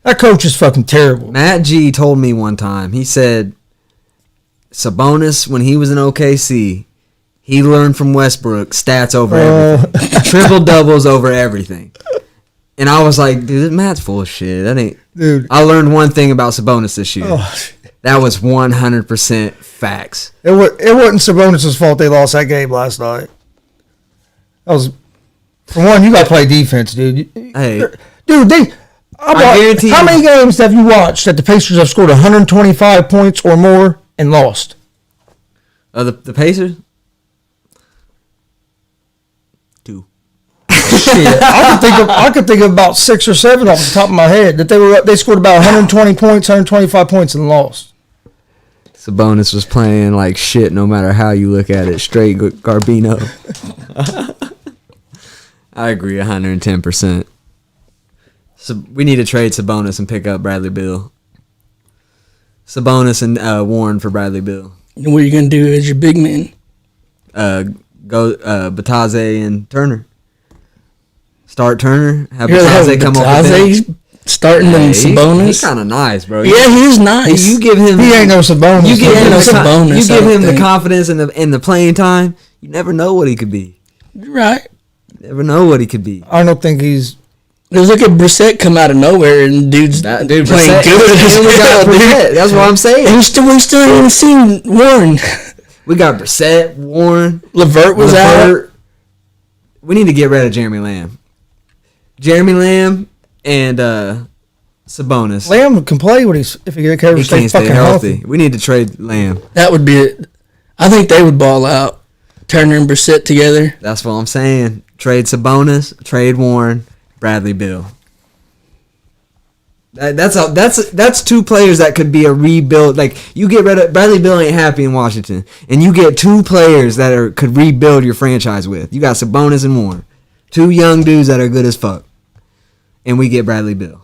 [SPEAKER 1] That coach is fucking terrible.
[SPEAKER 2] Matt G told me one time, he said Sabonis, when he was in OKC, he learned from Westbrook stats over everything. Triple-doubles over everything. And I was like, dude, Matt's full of shit. That ain't.
[SPEAKER 1] Dude.
[SPEAKER 2] I learned one thing about Sabonis this year.
[SPEAKER 1] Oh.
[SPEAKER 2] That was 100% facts.
[SPEAKER 1] It wasn't Sabonis' fault they lost that game last night. That was, for one, you got to play defense, dude.
[SPEAKER 2] Hey.
[SPEAKER 1] Dude, I
[SPEAKER 2] guarantee
[SPEAKER 1] how
[SPEAKER 2] you-
[SPEAKER 1] many games have you watched that the Pacers have scored 125 points or more and lost?
[SPEAKER 2] The Pacers? 2.
[SPEAKER 1] Shit, I could think of about 6 or 7 off the top of my head that they scored about 120 points, 125 points and lost.
[SPEAKER 2] Sabonis was playing like shit no matter how you look at it. Straight Garbino. I agree 110%. So we need to trade Sabonis and pick up Bradley Beal. Sabonis and Warren for Bradley Beal.
[SPEAKER 3] And what are you going to do as your big man?
[SPEAKER 2] Bataze and Turner. Start Turner. Have
[SPEAKER 3] You're gonna
[SPEAKER 2] Bataze come over the bench.
[SPEAKER 3] Bataze starting them Sabonis.
[SPEAKER 2] He's kind of nice, bro.
[SPEAKER 3] Yeah, he's nice.
[SPEAKER 2] You give him.
[SPEAKER 1] He ain't no Sabonis.
[SPEAKER 2] You give him,
[SPEAKER 3] no
[SPEAKER 2] the,
[SPEAKER 3] Sabonis,
[SPEAKER 2] you give
[SPEAKER 3] I
[SPEAKER 2] him the
[SPEAKER 3] think.
[SPEAKER 2] confidence and the playing time. You never know what he could be.
[SPEAKER 3] You're right.
[SPEAKER 2] You never know what he could be.
[SPEAKER 1] I don't think he's.
[SPEAKER 3] Just look at Brissett come out of nowhere and dude's playing good.
[SPEAKER 2] And we got Brissett. That's what I'm saying.
[SPEAKER 3] And we still haven't seen Warren.
[SPEAKER 2] We got Brissett, Warren,
[SPEAKER 3] Levert was out.
[SPEAKER 2] We need to get rid of Jeremy Lamb. Jeremy Lamb and Sabonis.
[SPEAKER 1] Lamb can play if he can
[SPEAKER 2] He
[SPEAKER 1] stay
[SPEAKER 2] can't stay
[SPEAKER 1] fucking
[SPEAKER 2] healthy. We need to trade Lamb.
[SPEAKER 3] That would be it. I think they would ball out. Turner and Brissett together.
[SPEAKER 2] That's what I'm saying. Trade Sabonis, trade Warren, Bradley Beal. That's 2 players that could be a rebuild. Like, you get rid of Bradley Beal ain't happy in Washington, and you get 2 players that could rebuild your franchise with. You got Sabonis and Warren, 2 young dudes that are good as fuck, and we get Bradley Beal.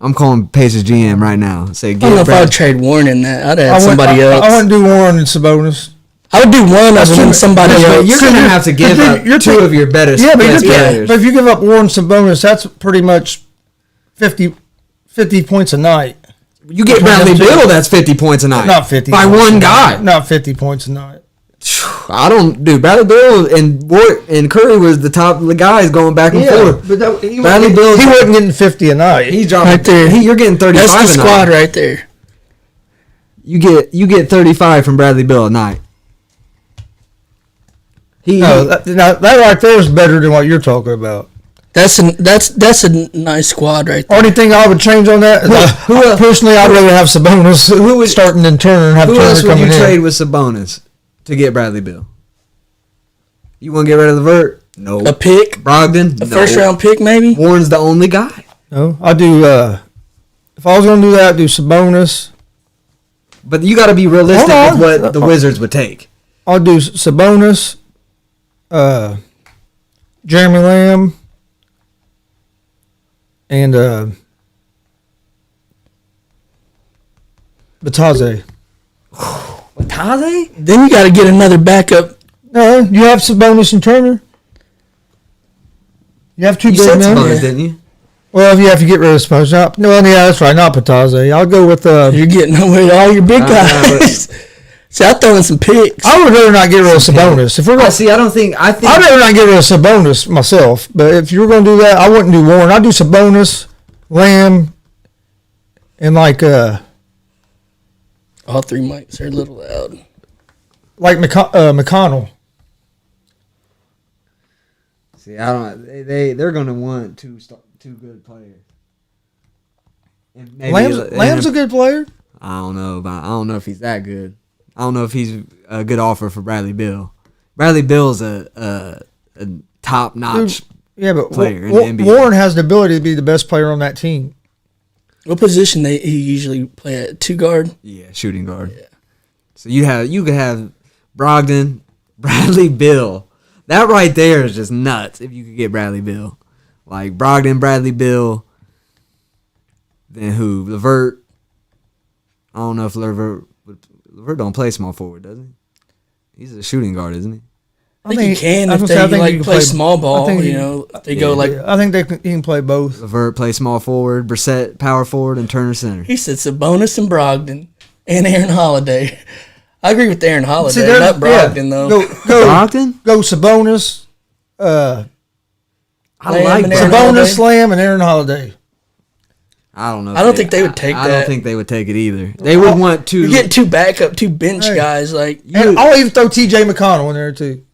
[SPEAKER 2] I'm calling Pacers GM right now. Say,
[SPEAKER 3] I don't know
[SPEAKER 2] get
[SPEAKER 3] if
[SPEAKER 2] Brad.
[SPEAKER 3] I'd trade Warren in that. I'd add somebody else.
[SPEAKER 1] I wouldn't do Warren and Sabonis.
[SPEAKER 3] I would do one of them and somebody else.
[SPEAKER 2] You're gonna have to give up 2 of your best players.
[SPEAKER 1] But if you give up Warren and Sabonis, that's pretty much 50 points a night.
[SPEAKER 2] You get Bradley Beal, that's 50 points a night.
[SPEAKER 1] Not 50.
[SPEAKER 2] By one guy.
[SPEAKER 1] Not 50 points a night.
[SPEAKER 2] I don't, dude. Bradley Beal and Curry was the top of the guys going back and forth.
[SPEAKER 1] But
[SPEAKER 2] Bradley Beal,
[SPEAKER 1] he wasn't getting 50 a night.
[SPEAKER 2] he's dropping
[SPEAKER 3] Right there.
[SPEAKER 2] You're getting 35.
[SPEAKER 3] That's the
[SPEAKER 2] a
[SPEAKER 3] squad
[SPEAKER 2] night.
[SPEAKER 3] right there.
[SPEAKER 2] You get 35 from Bradley Beal a night.
[SPEAKER 1] That right there is better than what you're talking about.
[SPEAKER 3] That's a nice squad right there.
[SPEAKER 1] Only thing I would change on that is personally, I'd rather have Sabonis starting in Turner and have
[SPEAKER 2] Who
[SPEAKER 1] Turner
[SPEAKER 2] else would
[SPEAKER 1] coming
[SPEAKER 2] you
[SPEAKER 1] in.
[SPEAKER 2] trade with Sabonis to get Bradley Beal? You want to get rid of Levert? No.
[SPEAKER 3] A pick,
[SPEAKER 2] Brogdon?
[SPEAKER 3] a first round pick, maybe.
[SPEAKER 2] Warren's the only guy.
[SPEAKER 1] No, I do. If I was going to do that, I'd do Sabonis.
[SPEAKER 2] But you got to be realistic
[SPEAKER 1] Hold on.
[SPEAKER 2] with what the Wizards would take.
[SPEAKER 1] I'll do Sabonis, Jeremy Lamb, and Bataze.
[SPEAKER 2] Bataze?
[SPEAKER 3] Then you got to get another backup.
[SPEAKER 1] No, you have Sabonis and Turner. You have 2
[SPEAKER 2] You
[SPEAKER 1] big
[SPEAKER 2] said
[SPEAKER 1] men.
[SPEAKER 2] Sabonis, didn't you?
[SPEAKER 1] Well, if you have to get rid of Sabonis, no, yeah, that's right, not Bataze. I'll go with.
[SPEAKER 3] You're getting away with all your big
[SPEAKER 2] but-
[SPEAKER 3] guys. See, I throw in some picks.
[SPEAKER 1] I would rather not get rid of Sabonis. If we're going,
[SPEAKER 2] I think
[SPEAKER 1] I'd rather not get rid of Sabonis myself. But if you were going to do that, I wouldn't do Warren. I'd do Sabonis, Lamb, and
[SPEAKER 3] All 3 mics are a little loud.
[SPEAKER 1] like McConnell.
[SPEAKER 2] See, I don't. They're going to want 2 stars. two good players.
[SPEAKER 1] Lamb's a good player.
[SPEAKER 2] I don't know if he's that good. I don't know if he's a good offer for Bradley Beal. Bradley Beal's a top notch player in the NBA.
[SPEAKER 1] Warren has the ability to be the best player on that team.
[SPEAKER 3] What position he usually play at? 2 guard?
[SPEAKER 2] Yeah, shooting guard. Yeah. So you could have Brogdon, Bradley Beal. That right there is just nuts if you could get Bradley Beal. Like Brogdon, Bradley Beal, then who? LeVert. I don't know if LeVert don't play small forward, does he? He's a shooting guard, isn't he?
[SPEAKER 3] I think he can if they play small ball. They go like.
[SPEAKER 1] I think he can play both.
[SPEAKER 2] LeVert play small forward, Brissett power forward, and Turner center.
[SPEAKER 3] He said Sabonis and Brogdon and Aaron Holiday. I agree with Aaron Holiday, not Brogdon though.
[SPEAKER 1] Go
[SPEAKER 2] Brogdon?
[SPEAKER 1] Go Sabonis.
[SPEAKER 2] I like
[SPEAKER 1] Sabonis, Lamb, and Aaron Holiday.
[SPEAKER 2] I don't know.
[SPEAKER 3] I don't think they would take that.
[SPEAKER 2] I don't think they would take it either. They would want to.
[SPEAKER 3] You get 2 bench guys like.
[SPEAKER 1] And I'll even throw T.J. McConnell in there too.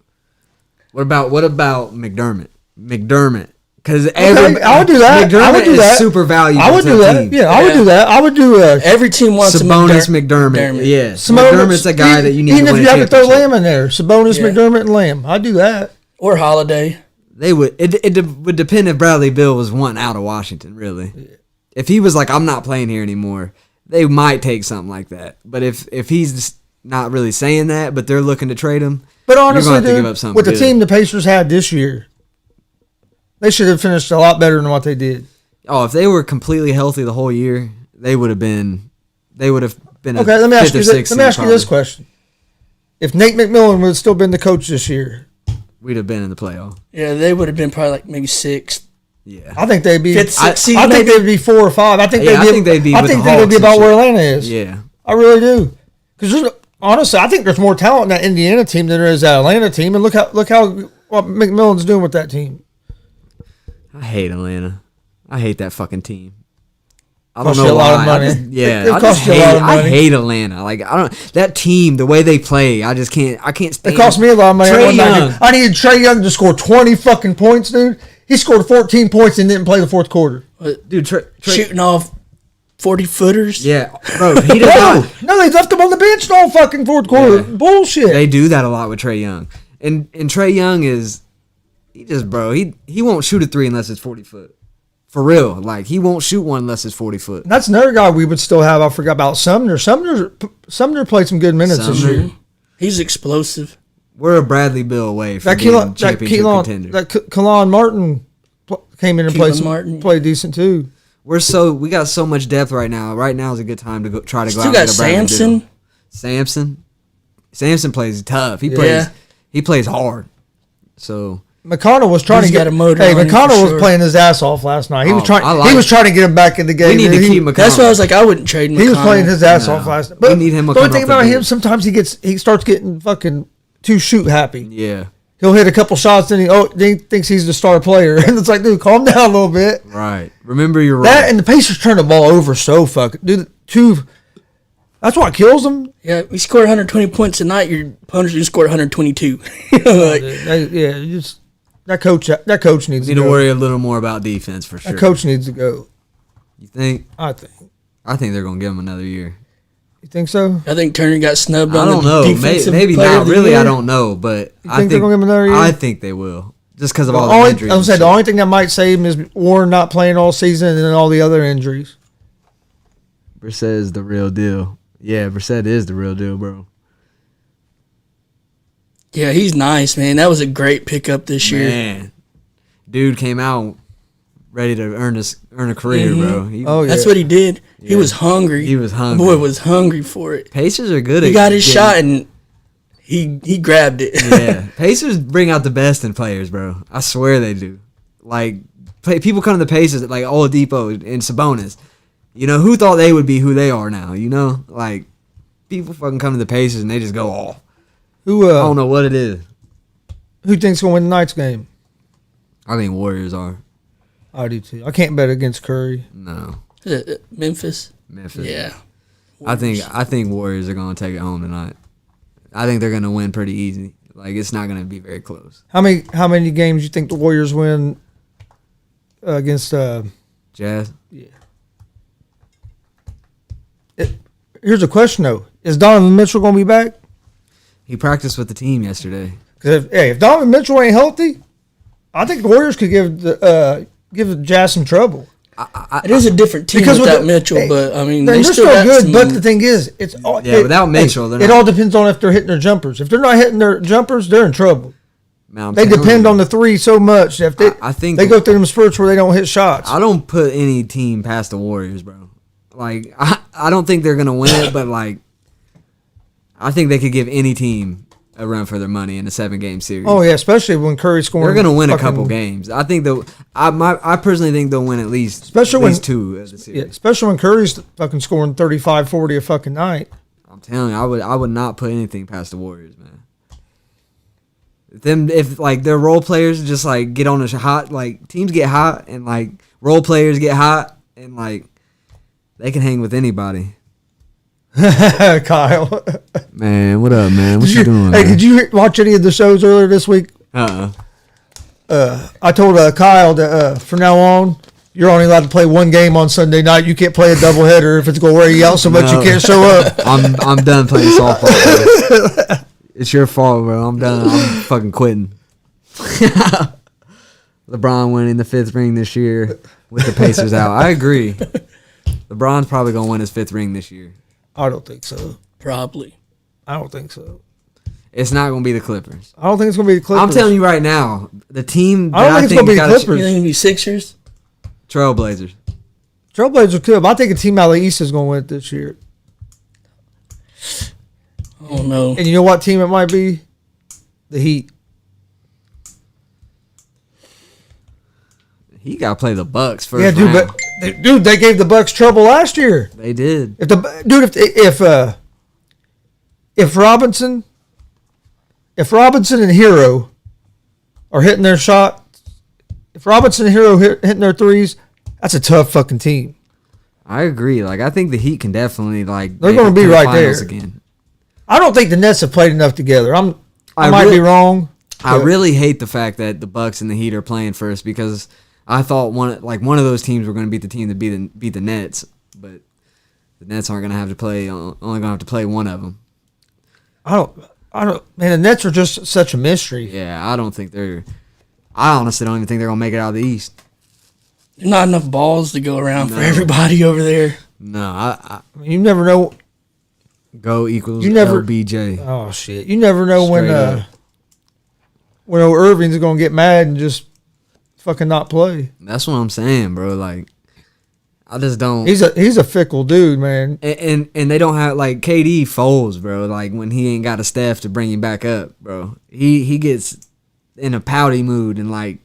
[SPEAKER 2] What about McDermott? Because
[SPEAKER 1] I would do that.
[SPEAKER 2] McDermott is super valuable.
[SPEAKER 1] I would do that.
[SPEAKER 2] Team.
[SPEAKER 1] Yeah, I would do that. I would do.
[SPEAKER 3] Every team wants
[SPEAKER 2] Sabonis, McDermott. Yeah, McDermott's a guy that you need.
[SPEAKER 1] Even
[SPEAKER 2] to win
[SPEAKER 1] if you have to throw Lamb in there, Sabonis,
[SPEAKER 3] Yeah.
[SPEAKER 1] McDermott, and Lamb, I'd do that.
[SPEAKER 3] or Holiday.
[SPEAKER 2] They would. It would depend if Bradley Beal was wanting out of Washington. Really, if he was like, I'm not playing here anymore, they might take something like that. But if he's just not really saying that, but they're looking to trade him.
[SPEAKER 1] But honestly,
[SPEAKER 2] you're gonna have to give up something
[SPEAKER 1] with the
[SPEAKER 2] good.
[SPEAKER 1] team the Pacers had this year, they should have finished a lot better than what they did.
[SPEAKER 2] Oh, if they were completely healthy the whole year, they would have been. They would have been.
[SPEAKER 1] Okay, let me ask you. Let me ask you this
[SPEAKER 2] probably.
[SPEAKER 1] question: if Nate McMillan would have still been the coach this year,
[SPEAKER 2] We'd have been in the playoff.
[SPEAKER 3] Yeah, they would have been probably like maybe 6th.
[SPEAKER 2] Yeah,
[SPEAKER 1] I think they'd be.
[SPEAKER 3] Fifth, sixth seed,
[SPEAKER 1] I think
[SPEAKER 3] maybe?
[SPEAKER 1] they'd be 4 or 5. I think they'd be. I think they'd be about where Atlanta is.
[SPEAKER 2] Yeah,
[SPEAKER 1] I really do. Because honestly, I think there's more talent in that Indiana team than there is that Atlanta team. And look how what McMillan's doing with that team.
[SPEAKER 2] I hate Atlanta. I hate that fucking team. I don't
[SPEAKER 1] Cost
[SPEAKER 2] know
[SPEAKER 1] you a lot of
[SPEAKER 2] why.
[SPEAKER 1] money.
[SPEAKER 2] I
[SPEAKER 1] cost you a lot of
[SPEAKER 2] I
[SPEAKER 1] money.
[SPEAKER 2] hate Atlanta. Like that team, the way they play, I just can't. I can't stand.
[SPEAKER 1] It cost me a lot of money.
[SPEAKER 2] Trae Young.
[SPEAKER 1] I needed Trae Young to score 20 fucking points, dude. He scored 14 points and didn't play the fourth quarter.
[SPEAKER 2] Dude,
[SPEAKER 3] Shooting off 40-footers.
[SPEAKER 2] Yeah, bro. He does not.
[SPEAKER 1] No, they left him on the bench the whole fucking fourth quarter.
[SPEAKER 2] Yeah.
[SPEAKER 1] Bullshit.
[SPEAKER 2] They do that a lot with Trae Young, and Trae Young is he won't shoot a 3 unless it's 40 foot. For real, like he won't shoot one unless it's 40 foot.
[SPEAKER 1] And that's another guy we would still have. I forgot about Sumner. Sumner played some good minutes this year.
[SPEAKER 3] He's explosive.
[SPEAKER 2] We're a Bradley Beal away from
[SPEAKER 1] That
[SPEAKER 2] being championship contender.
[SPEAKER 1] That Keelan Martin came in and played decent too.
[SPEAKER 2] We got so much depth right now. Right now is a good time to try to go out and
[SPEAKER 3] Still got
[SPEAKER 2] get a Bradley
[SPEAKER 3] Sampson.
[SPEAKER 2] Beal. Samson plays tough. He plays hard. So
[SPEAKER 1] McConnell was trying
[SPEAKER 3] He's
[SPEAKER 1] to get
[SPEAKER 3] got a motor
[SPEAKER 1] Hey,
[SPEAKER 3] on him
[SPEAKER 1] McConnell
[SPEAKER 3] for
[SPEAKER 1] was
[SPEAKER 3] sure.
[SPEAKER 1] playing his ass off last night. He was trying.
[SPEAKER 2] I like
[SPEAKER 1] He was trying to get him back in the game.
[SPEAKER 2] we need to keep McConnell.
[SPEAKER 3] That's why I was like, I wouldn't trade McConnell.
[SPEAKER 1] He was playing his ass off last night. But
[SPEAKER 2] we need him to
[SPEAKER 1] the only
[SPEAKER 2] come
[SPEAKER 1] thing
[SPEAKER 2] off the
[SPEAKER 1] about him,
[SPEAKER 2] bench.
[SPEAKER 1] sometimes he starts getting fucking too shoot happy.
[SPEAKER 2] Yeah.
[SPEAKER 1] He'll hit a couple shots, then he thinks he's the star player, and it's like, dude, calm down a little bit.
[SPEAKER 2] Right. Remember your role.
[SPEAKER 1] That and the Pacers turn the ball over so fucking. Dude, that's what kills them.
[SPEAKER 3] Yeah, we scored 120 points a night. Your opponents just scored 122.
[SPEAKER 1] That coach needs
[SPEAKER 2] need
[SPEAKER 1] to
[SPEAKER 2] to
[SPEAKER 1] go.
[SPEAKER 2] worry a little more about defense for sure.
[SPEAKER 1] That coach needs to go.
[SPEAKER 2] You think?
[SPEAKER 1] I think.
[SPEAKER 2] I think they're gonna give him another year.
[SPEAKER 1] You think so?
[SPEAKER 3] I think Turner got snubbed
[SPEAKER 2] I
[SPEAKER 3] on
[SPEAKER 2] don't
[SPEAKER 3] the
[SPEAKER 2] know.
[SPEAKER 3] defensive
[SPEAKER 2] Maybe
[SPEAKER 3] player
[SPEAKER 2] not.
[SPEAKER 3] of the
[SPEAKER 2] Really,
[SPEAKER 3] year.
[SPEAKER 2] I don't know. But I think
[SPEAKER 1] they're gonna give him another year?
[SPEAKER 2] I think they will, just because of all the injuries.
[SPEAKER 1] I was saying the only thing that might save him is Warren not playing all season and then all the other injuries.
[SPEAKER 2] Brissett is the real deal. Yeah, Brissett is the real deal, bro.
[SPEAKER 3] Yeah, he's nice, man. That was a great pickup this year.
[SPEAKER 2] Man, dude came out ready to earn a career, bro.
[SPEAKER 3] That's what he did. He
[SPEAKER 2] Yeah.
[SPEAKER 3] was hungry.
[SPEAKER 2] He was hungry.
[SPEAKER 3] Boy was hungry for it.
[SPEAKER 2] Pacers are good.
[SPEAKER 3] He
[SPEAKER 2] at
[SPEAKER 3] got his
[SPEAKER 2] getting-
[SPEAKER 3] shot and he grabbed it.
[SPEAKER 2] Yeah, Pacers bring out the best in players, bro. I swear they do. Like people come to the Pacers like Oladipo and Sabonis. You know, who thought they would be who they are now? You know, like people fucking come to the Pacers and they just go off. I don't know what it is.
[SPEAKER 1] Who thinks gonna win tonight's game?
[SPEAKER 2] I think Warriors are.
[SPEAKER 1] I do too. I can't bet against Curry.
[SPEAKER 2] No,
[SPEAKER 3] Memphis.
[SPEAKER 2] Yeah. I think Warriors are gonna take it home tonight. I think they're gonna win pretty easy. Like it's not gonna be very close.
[SPEAKER 1] How many games you think the Warriors win against
[SPEAKER 2] Jazz.
[SPEAKER 1] Yeah. Here's a question though: is Donovan Mitchell going to be back?
[SPEAKER 2] He practiced with the team yesterday.
[SPEAKER 1] Because if Donovan Mitchell ain't healthy, I think the Warriors could give the Jazz some trouble.
[SPEAKER 3] It is a different team
[SPEAKER 1] because
[SPEAKER 3] without Mitchell, but I mean
[SPEAKER 1] they're still good. But the thing is,
[SPEAKER 2] without Mitchell,
[SPEAKER 1] it all depends on if they're hitting their jumpers. If they're not hitting their jumpers, they're in trouble. Man, they depend on the three so much. If
[SPEAKER 2] I think
[SPEAKER 1] they go through them spurts where they don't hit shots.
[SPEAKER 2] I don't put any team past the Warriors, bro. Like I don't think they're gonna win it, but like I think they could give any team a run for their money in a 7-game series.
[SPEAKER 1] Oh yeah, especially when Curry's scoring.
[SPEAKER 2] They're gonna win a couple games. I think I personally think they'll win at least 2 of the series.
[SPEAKER 1] Yeah, especially when Curry's fucking scoring 35, 40 a fucking night.
[SPEAKER 2] I'm telling you, I would not put anything past the Warriors, man. If like their role players just like get on a hot, like teams get hot and like role players get hot and like they can hang with anybody.
[SPEAKER 1] Kyle.
[SPEAKER 2] Man, what up, man? What you doing?
[SPEAKER 1] Hey,
[SPEAKER 2] man?
[SPEAKER 1] did you watch any of the shows earlier this week? I told Kyle that from now on, you're only allowed to play one game on Sunday night. You can't play a doubleheader if it's going to wear you out so much you can't show up.
[SPEAKER 2] I'm done playing softball, bro. It's your fault, bro. I'm done. I'm fucking quitting. LeBron winning the 5th ring this year with the Pacers out. I agree. LeBron's probably going to win his 5th ring this year.
[SPEAKER 1] I don't think so.
[SPEAKER 3] Probably.
[SPEAKER 1] I don't think so.
[SPEAKER 2] It's not going to be the Clippers.
[SPEAKER 1] I don't think it's going to be the Clippers.
[SPEAKER 2] I'm telling you right now, the team that
[SPEAKER 1] I don't think it's going to be the Clippers.
[SPEAKER 3] You think it's going to be Sixers?
[SPEAKER 2] Trailblazers.
[SPEAKER 1] Trailblazers could, but I think a team out of the East is going to win it this year.
[SPEAKER 3] Oh, no.
[SPEAKER 1] And you know what team it might be? The Heat.
[SPEAKER 2] He got to play the Bucks first.
[SPEAKER 1] Yeah, dude,
[SPEAKER 2] round.
[SPEAKER 1] but they gave the Bucks trouble last year.
[SPEAKER 2] They did.
[SPEAKER 1] If Robinson and Hero are hitting their shot, if Robinson and Hero hitting their threes, that's a tough fucking team.
[SPEAKER 2] I agree. Like I think the Heat can definitely like
[SPEAKER 1] they're going to be right there
[SPEAKER 2] again.
[SPEAKER 1] I don't think the Nets have played enough together. I might be wrong.
[SPEAKER 2] I really hate the fact that the Bucks and the Heat are playing first because I thought one of those teams were going to beat the team that beat the Nets, but the Nets aren't going to have to play. Only going to have to play one of them.
[SPEAKER 1] I don't. Man, the Nets are just such a mystery.
[SPEAKER 2] Yeah, I don't think they're. I honestly don't even think they're going to make it out of the East.
[SPEAKER 3] There's not enough balls to go around for everybody over there.
[SPEAKER 2] No, I
[SPEAKER 1] mean, you never know.
[SPEAKER 2] Go equals LBJ.
[SPEAKER 1] Oh shit! You never know when Irving's going to get mad and just fucking not play.
[SPEAKER 2] That's what I'm saying, bro. Like, I just don't.
[SPEAKER 1] He's a fickle dude, man.
[SPEAKER 2] And they don't have like KD folds, bro. Like when he ain't got a staff to bring him back up, bro. He gets in a pouty mood and like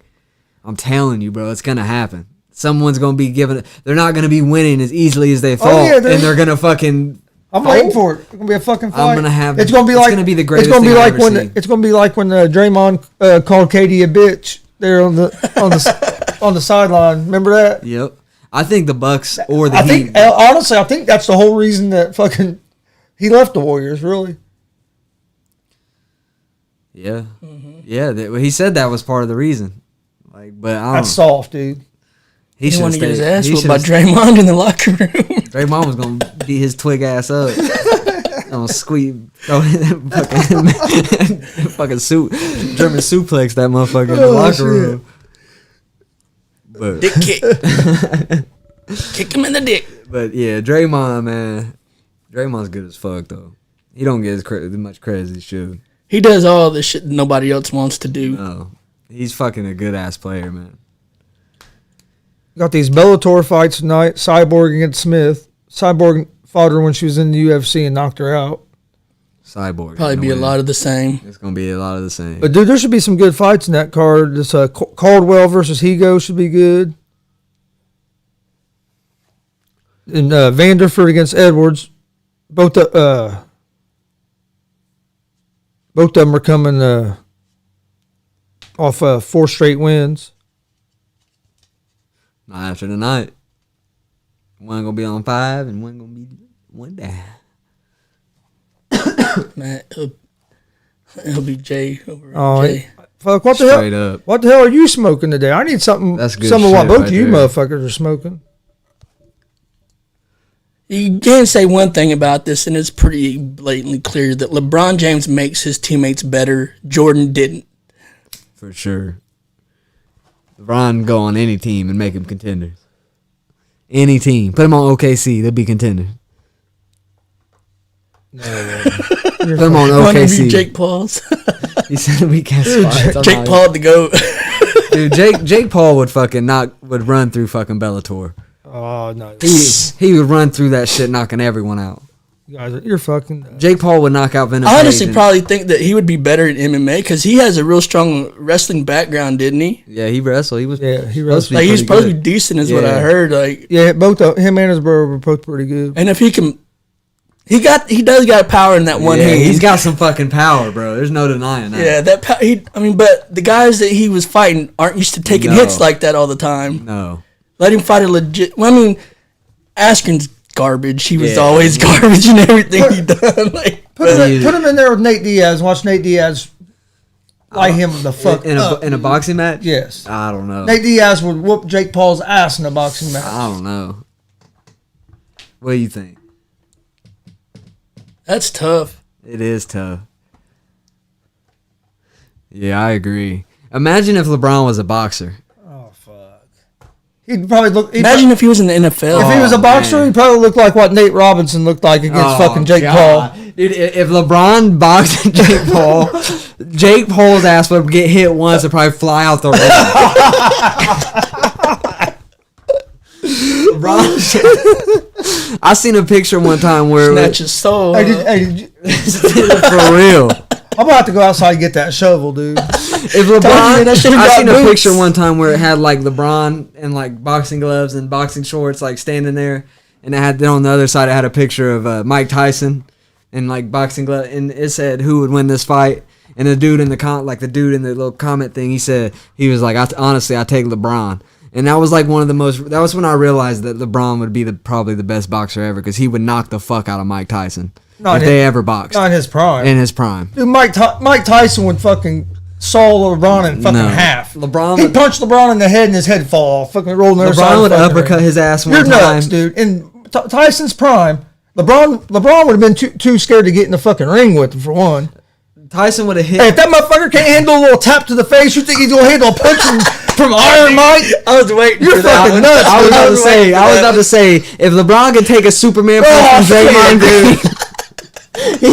[SPEAKER 2] I'm telling you, bro, it's gonna happen. Someone's gonna be giving. They're not gonna be winning as easily as they thought, and they're gonna fucking.
[SPEAKER 1] I'm waiting for it. It's gonna be a fucking fight.
[SPEAKER 2] I'm gonna have.
[SPEAKER 1] It's gonna be like.
[SPEAKER 2] It's gonna be the greatest.
[SPEAKER 1] It's gonna be
[SPEAKER 2] thing
[SPEAKER 1] like
[SPEAKER 2] I've ever
[SPEAKER 1] when.
[SPEAKER 2] seen.
[SPEAKER 1] It's gonna be like when Draymond called Katie a bitch there on the sideline. Remember that?
[SPEAKER 2] Yep. I think the Bucks or the Heat.
[SPEAKER 1] Honestly, I think that's the whole reason that fucking he left the Warriors. Really.
[SPEAKER 2] Yeah. Mm-hmm. Yeah. He said that was part of the reason. Like, but I don't.
[SPEAKER 1] That's soft, dude.
[SPEAKER 3] He wanted to get his ass whooped by Draymond in the locker room.
[SPEAKER 2] Draymond was gonna beat his twig ass up. I'm gonna squeeze, fucking German suplex that motherfucker in the locker room. But
[SPEAKER 3] dick kick, kick him in the dick.
[SPEAKER 2] But yeah, Draymond, man, Draymond's good as fuck though. He don't get as much credit as he should.
[SPEAKER 3] He does all the shit nobody else wants to do.
[SPEAKER 2] No, he's fucking a good ass player, man.
[SPEAKER 1] Got these Bellator fights tonight. Cyborg against Smith. Cyborg fought her when she was in the UFC and knocked her out.
[SPEAKER 2] Cyborg.
[SPEAKER 3] Probably be a lot of the same.
[SPEAKER 2] It's going to be a lot of the same.
[SPEAKER 1] But, dude, there should be some good fights in that card. This Caldwell versus Higo should be good. And Vanderford against Edwards. Both of them are coming off 4 straight wins.
[SPEAKER 2] Not after tonight. One going to be on 5 and one going to be one down.
[SPEAKER 3] Man, it'll be Jay over
[SPEAKER 1] Oh,
[SPEAKER 3] Jay.
[SPEAKER 1] Fuck, what the
[SPEAKER 2] Straight
[SPEAKER 1] hell?
[SPEAKER 2] up.
[SPEAKER 1] What the hell are you smoking today? I need something.
[SPEAKER 2] That's good
[SPEAKER 1] Some of what
[SPEAKER 2] shit
[SPEAKER 1] both
[SPEAKER 2] right
[SPEAKER 1] of you
[SPEAKER 2] there.
[SPEAKER 1] motherfuckers are smoking.
[SPEAKER 3] You can say one thing about this, and it's pretty blatantly clear that LeBron James makes his teammates better. Jordan didn't.
[SPEAKER 2] For sure. LeBron go on any team and make them contenders. Any team. Put them on OKC. They'll be contenders. Put them on
[SPEAKER 3] One of you
[SPEAKER 2] OKC.
[SPEAKER 3] Jake Paul's.
[SPEAKER 2] He said we can't spot.
[SPEAKER 3] Jake Paul to go.
[SPEAKER 2] Dude, Jake Paul would run through fucking Bellator.
[SPEAKER 1] Oh no,
[SPEAKER 2] He would run through that shit, knocking everyone out.
[SPEAKER 1] you guys, you're fucking.
[SPEAKER 2] Jake Paul would knock out Venom.
[SPEAKER 3] I honestly probably think that he would be better in MMA because he has a real strong wrestling background, didn't he?
[SPEAKER 2] Yeah, he wrestled. He was.
[SPEAKER 1] Yeah, he wrestled.
[SPEAKER 3] Like he's supposed to
[SPEAKER 2] good.
[SPEAKER 3] be decent, is what
[SPEAKER 2] Yeah.
[SPEAKER 3] I heard. Like,
[SPEAKER 1] Yeah, both him and his brother were both pretty good.
[SPEAKER 3] and if he can, he does got power in that one
[SPEAKER 2] Yeah,
[SPEAKER 3] hand.
[SPEAKER 2] he's got some fucking power, bro. There's no denying that.
[SPEAKER 3] Yeah, that but the guys that he was fighting aren't used to taking
[SPEAKER 2] No.
[SPEAKER 3] hits like that all the time.
[SPEAKER 2] No.
[SPEAKER 3] Let him fight a legit. Well, I mean, Askren's garbage. He was
[SPEAKER 2] Yeah.
[SPEAKER 3] always garbage in everything he done. Like,
[SPEAKER 1] Put him in there with Nate Diaz. Watch Nate Diaz light him the fuck
[SPEAKER 2] in
[SPEAKER 1] up.
[SPEAKER 2] a boxing match?
[SPEAKER 1] Yes.
[SPEAKER 2] I don't know.
[SPEAKER 1] Nate Diaz would whoop Jake Paul's ass in a boxing match.
[SPEAKER 2] I don't know. What do you think?
[SPEAKER 3] that's tough.
[SPEAKER 2] It is tough. Yeah, I agree. Imagine if LeBron was a boxer.
[SPEAKER 1] Oh fuck. He'd probably look.
[SPEAKER 3] Imagine if he was in the NFL.
[SPEAKER 1] if he was a boxer,
[SPEAKER 2] man.
[SPEAKER 1] he'd probably look like what Nate Robinson looked like against fucking Jake Paul.
[SPEAKER 2] Dude, if LeBron boxed Jake Paul, Jake Paul's ass would get hit once and probably fly out the ring. LeBron, I seen a picture one time where
[SPEAKER 3] Snatch his soul.
[SPEAKER 2] for real.
[SPEAKER 1] I'm about to go outside and get that shovel, dude.
[SPEAKER 2] If LeBron,
[SPEAKER 3] Tell me that should've
[SPEAKER 2] I
[SPEAKER 3] got
[SPEAKER 2] seen a
[SPEAKER 3] boots.
[SPEAKER 2] picture one time where it had like LeBron and like boxing gloves and boxing shorts, like standing there, and it had then on the other side it had a picture of Mike Tyson and like boxing glove, and it said who would win this fight. And the dude in the little comment thing, he was like, honestly, I take LeBron. And that was like that was when I realized that LeBron would be probably the best boxer ever because he would knock the fuck out of Mike Tyson if they ever boxed.
[SPEAKER 1] Not in his prime.
[SPEAKER 2] In his prime.
[SPEAKER 1] Dude, Mike Tyson would fucking saw LeBron in fucking half. He'd punch LeBron in the head and his head fall off. Fucking roll on the other side.
[SPEAKER 2] LeBron would
[SPEAKER 1] of the fucking
[SPEAKER 2] uppercut
[SPEAKER 1] ring.
[SPEAKER 2] his ass one
[SPEAKER 1] You're
[SPEAKER 2] time.
[SPEAKER 1] nuts, dude. In Tyson's prime, LeBron would have been too scared to get in the fucking ring with him for one.
[SPEAKER 2] Tyson would have hit.
[SPEAKER 1] Hey, if that motherfucker can't handle a little tap to the face, you think he's gonna handle a punch from Iron Mike?
[SPEAKER 3] I was waiting.
[SPEAKER 1] You're
[SPEAKER 3] for that.
[SPEAKER 1] fucking nuts.
[SPEAKER 2] I was
[SPEAKER 1] dude.
[SPEAKER 2] about to say, if LeBron could take a Superman punch from Draymond Green,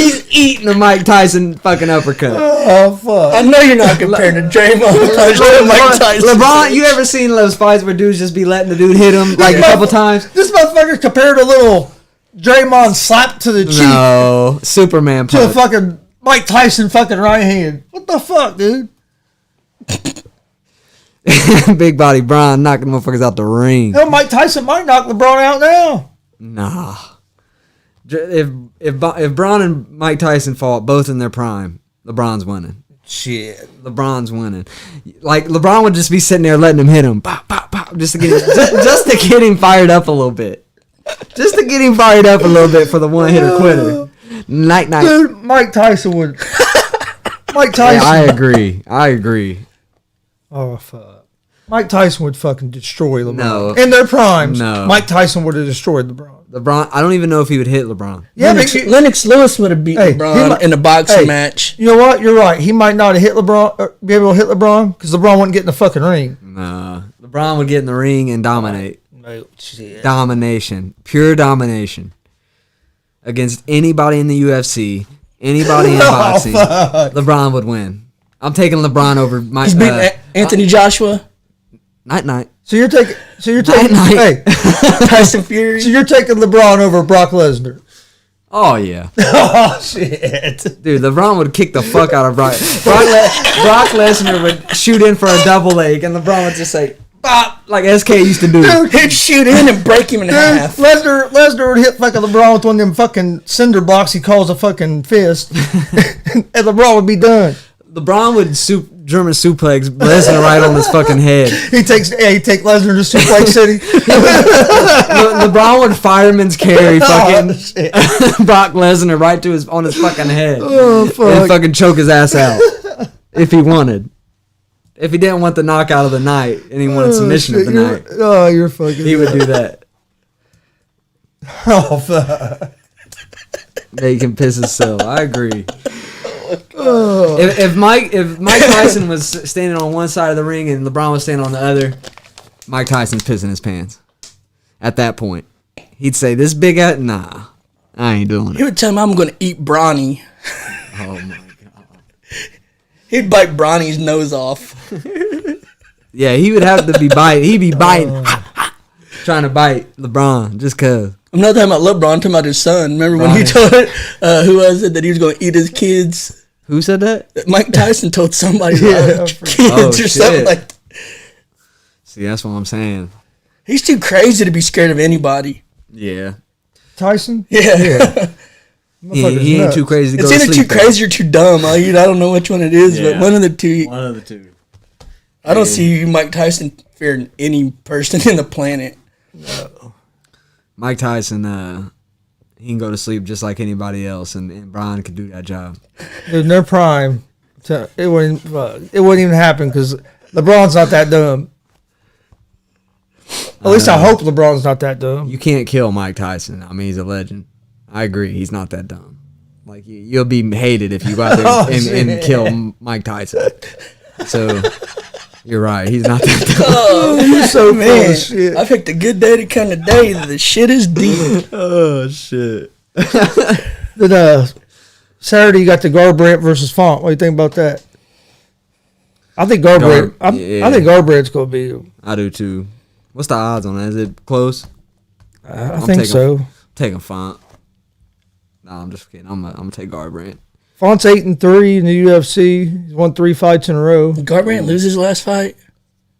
[SPEAKER 2] he's eating a Mike Tyson fucking uppercut.
[SPEAKER 1] Oh fuck!
[SPEAKER 3] I know you're not comparing to Draymond to Mike Tyson.
[SPEAKER 2] LeBron, you ever seen those fights where dudes just be letting the dude hit him like a couple times?
[SPEAKER 1] This motherfucker compared a little Draymond slap to the cheek
[SPEAKER 2] No, Superman
[SPEAKER 1] to a
[SPEAKER 2] punch.
[SPEAKER 1] fucking Mike Tyson fucking right hand. What the fuck, dude?
[SPEAKER 2] Big body Bron knocking motherfuckers out the ring.
[SPEAKER 1] Hell, Mike Tyson might knock LeBron out now.
[SPEAKER 2] Nah. If Bron and Mike Tyson fought both in their prime, LeBron's winning.
[SPEAKER 1] Shit.
[SPEAKER 2] LeBron's winning. Like LeBron would just be sitting there letting him hit him, pop, pop, pop, just to get him fired up a little bit, just to get him fired up a little bit for the one hitter quitter. Night.
[SPEAKER 1] Dude, Mike Tyson would. Mike Tyson.
[SPEAKER 2] Yeah, I agree.
[SPEAKER 1] Oh fuck. Mike Tyson would fucking destroy LeBron.
[SPEAKER 2] No.
[SPEAKER 1] In their primes,
[SPEAKER 2] No.
[SPEAKER 1] Mike Tyson would have destroyed LeBron.
[SPEAKER 2] LeBron, I don't even know if he would hit LeBron.
[SPEAKER 1] Yeah,
[SPEAKER 3] Lennox Lewis would have beat
[SPEAKER 1] Hey,
[SPEAKER 3] LeBron in a boxing match.
[SPEAKER 1] You know what? You're right. He might not have hit LeBron, or be able to hit LeBron because LeBron wouldn't get in the fucking ring.
[SPEAKER 2] Nah, LeBron would get in the ring and dominate.
[SPEAKER 1] No shit.
[SPEAKER 2] Domination, pure domination against anybody in the UFC, anybody in boxing.
[SPEAKER 1] Fuck.
[SPEAKER 2] LeBron would win. I'm taking LeBron over Mike.
[SPEAKER 3] He's beating Anthony Joshua,
[SPEAKER 2] Night.
[SPEAKER 1] So you're taking.
[SPEAKER 2] Night.
[SPEAKER 1] Hey.
[SPEAKER 3] Tyson Fury.
[SPEAKER 1] So you're taking LeBron over Brock Lesnar.
[SPEAKER 2] Oh yeah,
[SPEAKER 1] Oh shit.
[SPEAKER 2] dude. LeBron would kick the fuck out of Brock. Brock Lesnar would shoot in for a double leg, and LeBron would just say, "Bop," like SK used to do.
[SPEAKER 1] Dude,
[SPEAKER 3] He'd shoot in and break him in half.
[SPEAKER 1] Lesnar would hit fucking LeBron with one of them fucking cinder blocks he calls a fucking fist, and LeBron would be done.
[SPEAKER 2] LeBron would German suplex Lesnar right on his fucking head.
[SPEAKER 1] He'd take Lesnar to Suplex City.
[SPEAKER 2] LeBron would fireman's carry fucking
[SPEAKER 1] Oh, shit.
[SPEAKER 2] Brock Lesnar right on his fucking head.
[SPEAKER 1] Oh, fuck.
[SPEAKER 2] And fucking choke his ass out if he wanted. if he didn't want the knockout of the night and he wanted submission of the night,
[SPEAKER 1] you're fucking.
[SPEAKER 2] He would do that.
[SPEAKER 1] Oh fuck.
[SPEAKER 2] Make him piss himself. I agree. If Mike Tyson was standing on one side of the ring and LeBron was standing on the other, Mike Tyson's pissing his pants. At that point, he'd say, "This big ass, nah, I ain't doing it."
[SPEAKER 3] He would tell him, "I'm going to eat Bronny."
[SPEAKER 2] Oh my god.
[SPEAKER 3] He'd bite Bronny's nose off.
[SPEAKER 2] Yeah, he would have to be biting. He'd be biting, trying to bite LeBron just cause.
[SPEAKER 3] I'm not talking about LeBron, I'm talking about his son. Remember when he told who was it that he was going to eat his kids?
[SPEAKER 2] Who said that?
[SPEAKER 3] Mike Tyson told somebody about kids or something like that.
[SPEAKER 2] See, that's what I'm saying.
[SPEAKER 3] He's too crazy to be scared of anybody.
[SPEAKER 2] Yeah.
[SPEAKER 1] Tyson?
[SPEAKER 3] Yeah.
[SPEAKER 2] He ain't too crazy to go to sleep.
[SPEAKER 3] It's either too crazy or too dumb. I don't know which one it is, but one of the two.
[SPEAKER 2] One of the two.
[SPEAKER 3] I don't see Mike Tyson fearing any person in the planet.
[SPEAKER 2] No. Mike Tyson, he can go to sleep just like anybody else, and Brian could do that job.
[SPEAKER 1] In their prime, it wouldn't even happen because LeBron's not that dumb. At least I hope LeBron's not that dumb.
[SPEAKER 2] You can't kill Mike Tyson. I mean, he's a legend. I agree. He's not that dumb. Like, you'll be hated if you go out there and kill Mike Tyson. So, you're right. He's not that dumb.
[SPEAKER 3] Oh, you're so man. Shit. I picked a good day to come today. The shit is deep.
[SPEAKER 2] Oh, shit.
[SPEAKER 1] Then, Saturday, you got the Garbrandt versus Font. What do you think about that? I think Garbrandt. I think Garbrandt's going to beat him.
[SPEAKER 2] I do, too. What's the odds on that? Is it close?
[SPEAKER 1] I think so.
[SPEAKER 2] Taking Font. Nah, I'm just kidding. I'm gonna take Garbrandt.
[SPEAKER 1] Font's 8-3 in the UFC. He's won 3 fights in a row.
[SPEAKER 3] Did Garbrandt lose his last fight?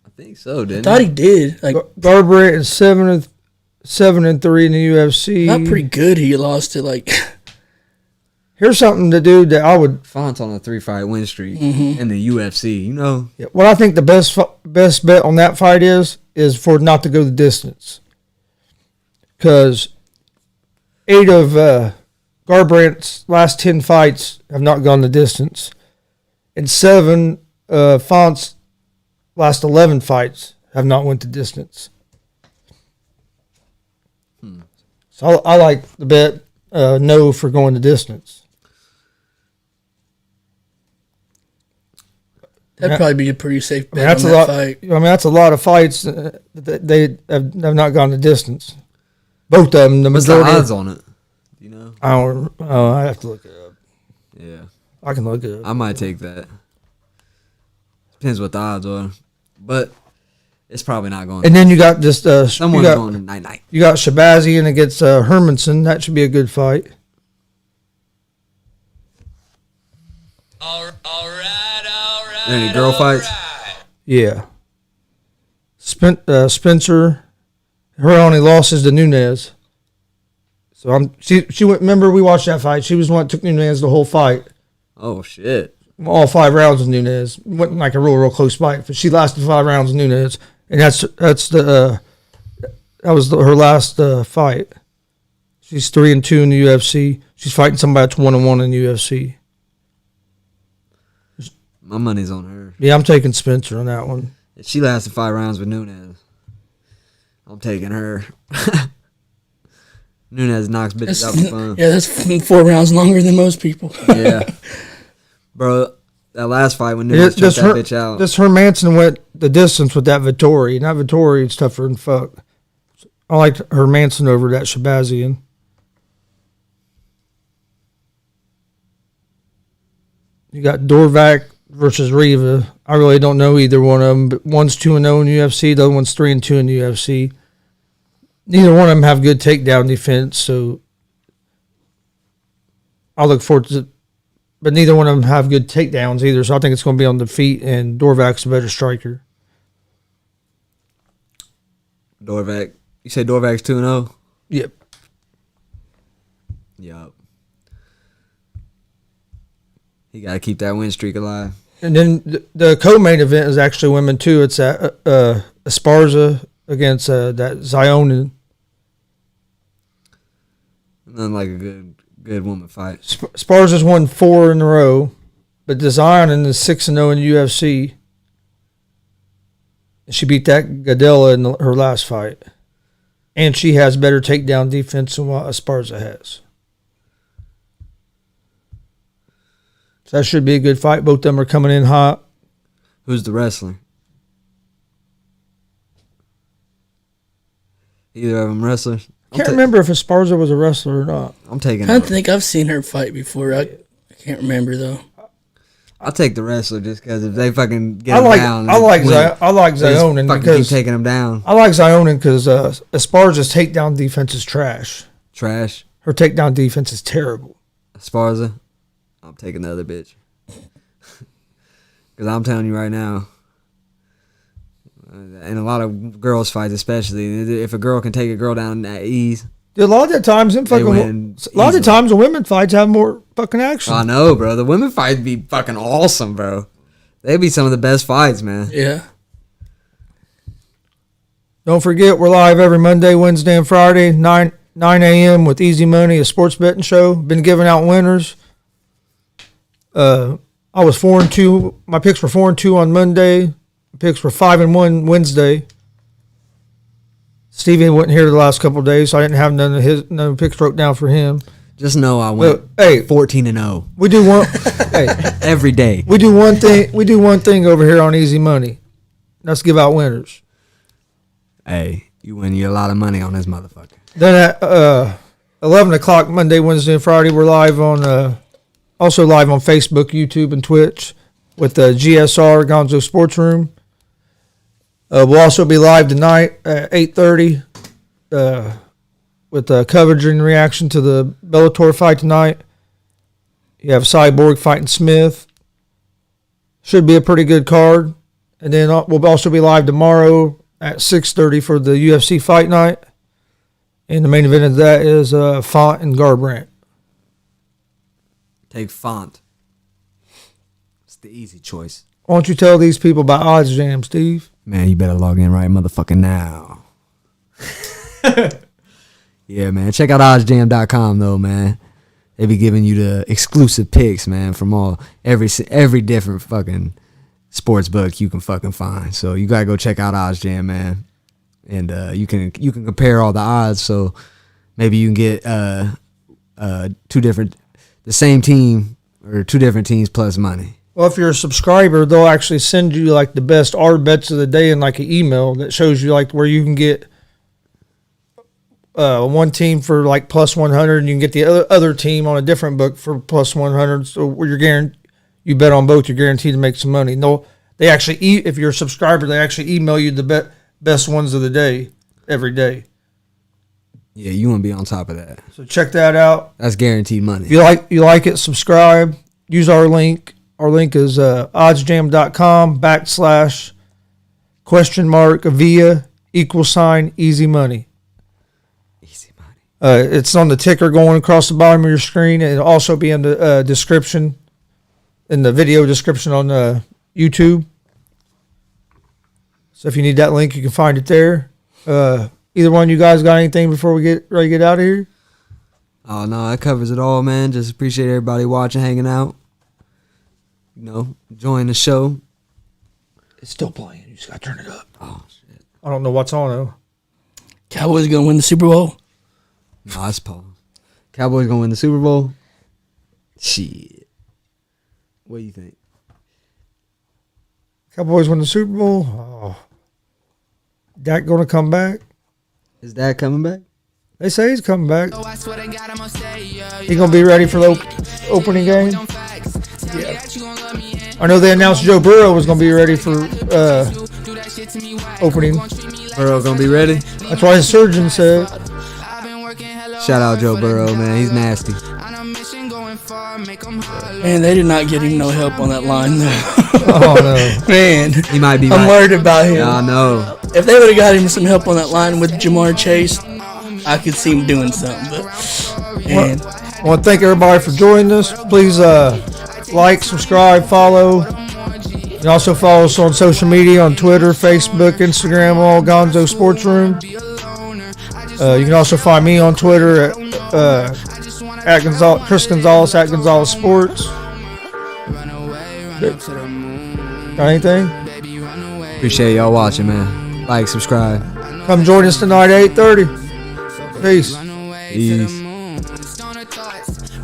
[SPEAKER 2] I think so. Didn't
[SPEAKER 3] I thought he did. Like
[SPEAKER 1] Garbrandt is 7-3 in the UFC.
[SPEAKER 3] Not pretty good. He lost to like.
[SPEAKER 1] Here's something to do that I would.
[SPEAKER 2] Font's on a 3-fight win streak in the UFC. You know.
[SPEAKER 1] Yeah, what I think the best bet on that fight is for it not to go the distance. Because 8 of Garbrandt's last 10 fights have not gone the distance. And 7 Font's last 11 fights have not went the distance. So I like the bet no for going the distance.
[SPEAKER 3] That'd probably be a pretty safe bet on
[SPEAKER 1] that
[SPEAKER 3] fight.
[SPEAKER 1] I mean, that's a lot of fights that they have not gone the distance. Both of them.
[SPEAKER 2] What's the odds on it? You know?
[SPEAKER 1] I have to look it up.
[SPEAKER 2] Yeah.
[SPEAKER 1] I can look it up.
[SPEAKER 2] I might take that. Depends what the odds are. But it's probably not going.
[SPEAKER 1] And then you got this.
[SPEAKER 2] Someone's going to night.
[SPEAKER 1] You got Shabazian against Hermanson. That should be a good fight.
[SPEAKER 4] All right.
[SPEAKER 2] Any girl fights?
[SPEAKER 1] Yeah. Spencer, her only loss is to Nunes. So she went. Remember we watched that fight. She was the one that took Nunes the whole fight.
[SPEAKER 2] Oh shit!
[SPEAKER 1] All 5 rounds with Nunes. Wasn't like a real close fight, but she lasted 5 rounds with Nunes, and that was her last fight. She's 3-2 in the UFC. She's fighting somebody that's 1-1 in the UFC.
[SPEAKER 2] My money's on her.
[SPEAKER 1] Yeah, I'm taking Spencer on that one.
[SPEAKER 2] If she lasted 5 rounds with Nunes, I'm taking her. Nunes knocks bitches out for fun.
[SPEAKER 3] Yeah, that's 4 rounds longer than most people.
[SPEAKER 2] Yeah. Bro, that last fight when Nunes choked that bitch out.
[SPEAKER 1] This Hermanson went the distance with that Vittori. And that Vittori is tougher than fuck. I liked Hermanson over that Shabazian. You got Dorvac versus Riva. I really don't know either one of them, but one's 2-0 in the UFC, the other one's 3-2 in the UFC. Neither one of them have good takedown defense, so I'll look forward to it. But neither one of them have good takedowns either, so I think it's going to be on the feet, and Dorvac's a better striker.
[SPEAKER 2] Dorvac. You say Dorvac's 2-0?
[SPEAKER 1] Yep.
[SPEAKER 2] Yup. He got to keep that win streak alive.
[SPEAKER 1] And then the co-main event is actually women too. It's at Esparza against that Zionin.
[SPEAKER 2] Nothing like a good woman fight.
[SPEAKER 1] Esparza's won 4 in a row, but the Zionin is 6-0 in the UFC. She beat that Gadella in her last fight. And she has better takedown defense than what Esparza has. So that should be a good fight. Both of them are coming in hot.
[SPEAKER 2] Who's the wrestler? Either of them wrestlers?
[SPEAKER 1] Can't remember if Esparza was a wrestler or not.
[SPEAKER 2] I'm taking.
[SPEAKER 3] I think I've seen her fight before. I can't remember though.
[SPEAKER 2] I'll take the wrestler just because if they fucking get down.
[SPEAKER 1] I like Zionin
[SPEAKER 2] because keep taking him down.
[SPEAKER 1] I like Zionin because Esparza's takedown defense is trash.
[SPEAKER 2] Trash.
[SPEAKER 1] Her takedown defense is terrible.
[SPEAKER 2] Esparza, I'm taking the other bitch. Because I'm telling you right now, in a lot of girls' fights, especially if a girl can take a girl down at ease.
[SPEAKER 1] Dude, a lot of the times, the women fights have more fucking action.
[SPEAKER 2] I know, bro. The women fights be fucking awesome, bro. They be some of the best fights, man.
[SPEAKER 3] Yeah.
[SPEAKER 1] Don't forget, we're live every Monday, Wednesday, and Friday, 9 a.m. with Easy Money, a sports betting show. Been giving out winners. I was 4-2. My picks were 4-2 on Monday. My picks were 5-1 Wednesday. Stevie wasn't here the last couple of days, so I didn't have none of picks wrote down for him.
[SPEAKER 2] Just know I went 14-0.
[SPEAKER 1] We do one
[SPEAKER 2] every day.
[SPEAKER 1] We do one thing over here on Easy Money. Let's give out winners.
[SPEAKER 2] Hey, you win you a lot of money on this motherfucker.
[SPEAKER 1] Then at 11 o'clock Monday, Wednesday, and Friday, we're live on also live on Facebook, YouTube, and Twitch with the GSR Gonzo Sports Room. We'll also be live tonight at 8:30 with coverage and reaction to the Bellator fight tonight. You have Cyborg fighting Smith. Should be a pretty good card. And then we'll also be live tomorrow at 6:30 for the UFC fight night. And the main event of that is Font and Garbrandt.
[SPEAKER 2] Take Font. It's the easy choice.
[SPEAKER 1] Why don't you tell these people about Odds Jam, Steve?
[SPEAKER 2] Man, you better log in right motherfucking now. Yeah, man. Check out oddsjam.com though, man. They be giving you the exclusive picks, man, from every different fucking sports book you can fucking find. So you gotta go check out OddsJam, man. And you can compare all the odds, so maybe you can get the same team or two different teams plus money.
[SPEAKER 1] Well, if you're a subscriber, they'll actually send you like the best R bets of the day in like an email that shows you like where you can get one team for like plus 100, and you can get the other team on a different book for plus 100. So where you bet on both, you're guaranteed to make some money. No, they actually if you're a subscriber, they actually email you the best ones of the day every day.
[SPEAKER 2] Yeah, you want to be on top of that.
[SPEAKER 1] So check that out.
[SPEAKER 2] That's guaranteed money.
[SPEAKER 1] If you like it, subscribe. Use our link. Our link is oddsjam.com / via =easy money.
[SPEAKER 2] Easy money.
[SPEAKER 1] It's on the ticker going across the bottom of your screen. It'll also be in the description, in the video description on YouTube. So if you need that link, you can find it there. Either one of you guys got anything before we get ready to get out of here?
[SPEAKER 2] Oh, no, that covers it all, man. Just appreciate everybody watching, hanging out. Enjoying the show.
[SPEAKER 1] It's still playing. You just got to turn it up.
[SPEAKER 2] Oh, shit.
[SPEAKER 1] I don't know what's on, though.
[SPEAKER 3] Cowboys going to win the Super Bowl?
[SPEAKER 2] No, that's Paul. Cowboys going to win the Super Bowl? Shit. What do you think?
[SPEAKER 1] Cowboys win the Super Bowl? Oh. Dak going to come back?
[SPEAKER 2] Is Dak coming back?
[SPEAKER 1] They say he's coming back. He going to be ready for the opening game? Yeah. I know they announced Joe Burrow was going to be ready for opening.
[SPEAKER 2] Burrow going to be ready?
[SPEAKER 1] That's why his surgeon said.
[SPEAKER 2] Shout out Joe Burrow, man. He's nasty.
[SPEAKER 3] Man, they did not get him no help on that line, though.
[SPEAKER 1] Oh, no.
[SPEAKER 3] Man.
[SPEAKER 2] He might be
[SPEAKER 3] I'm worried about him.
[SPEAKER 2] Yeah, I know.
[SPEAKER 3] If they would have got him some help on that line with Jamar Chase, I could see him doing something. But, man.
[SPEAKER 1] I want to thank everybody for joining us. Please like, subscribe, follow. You can also follow us on social media on Twitter, Facebook, Instagram, all Gonzo Sports Room. You can also find me on Twitter at Chris Gonzalez at Gonzalez Sports. Got anything?
[SPEAKER 2] Appreciate y'all watching, man. Like, subscribe.
[SPEAKER 1] Come join us tonight at 8:30. Peace.
[SPEAKER 2] Peace.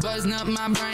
[SPEAKER 5] Buzzing up my brain.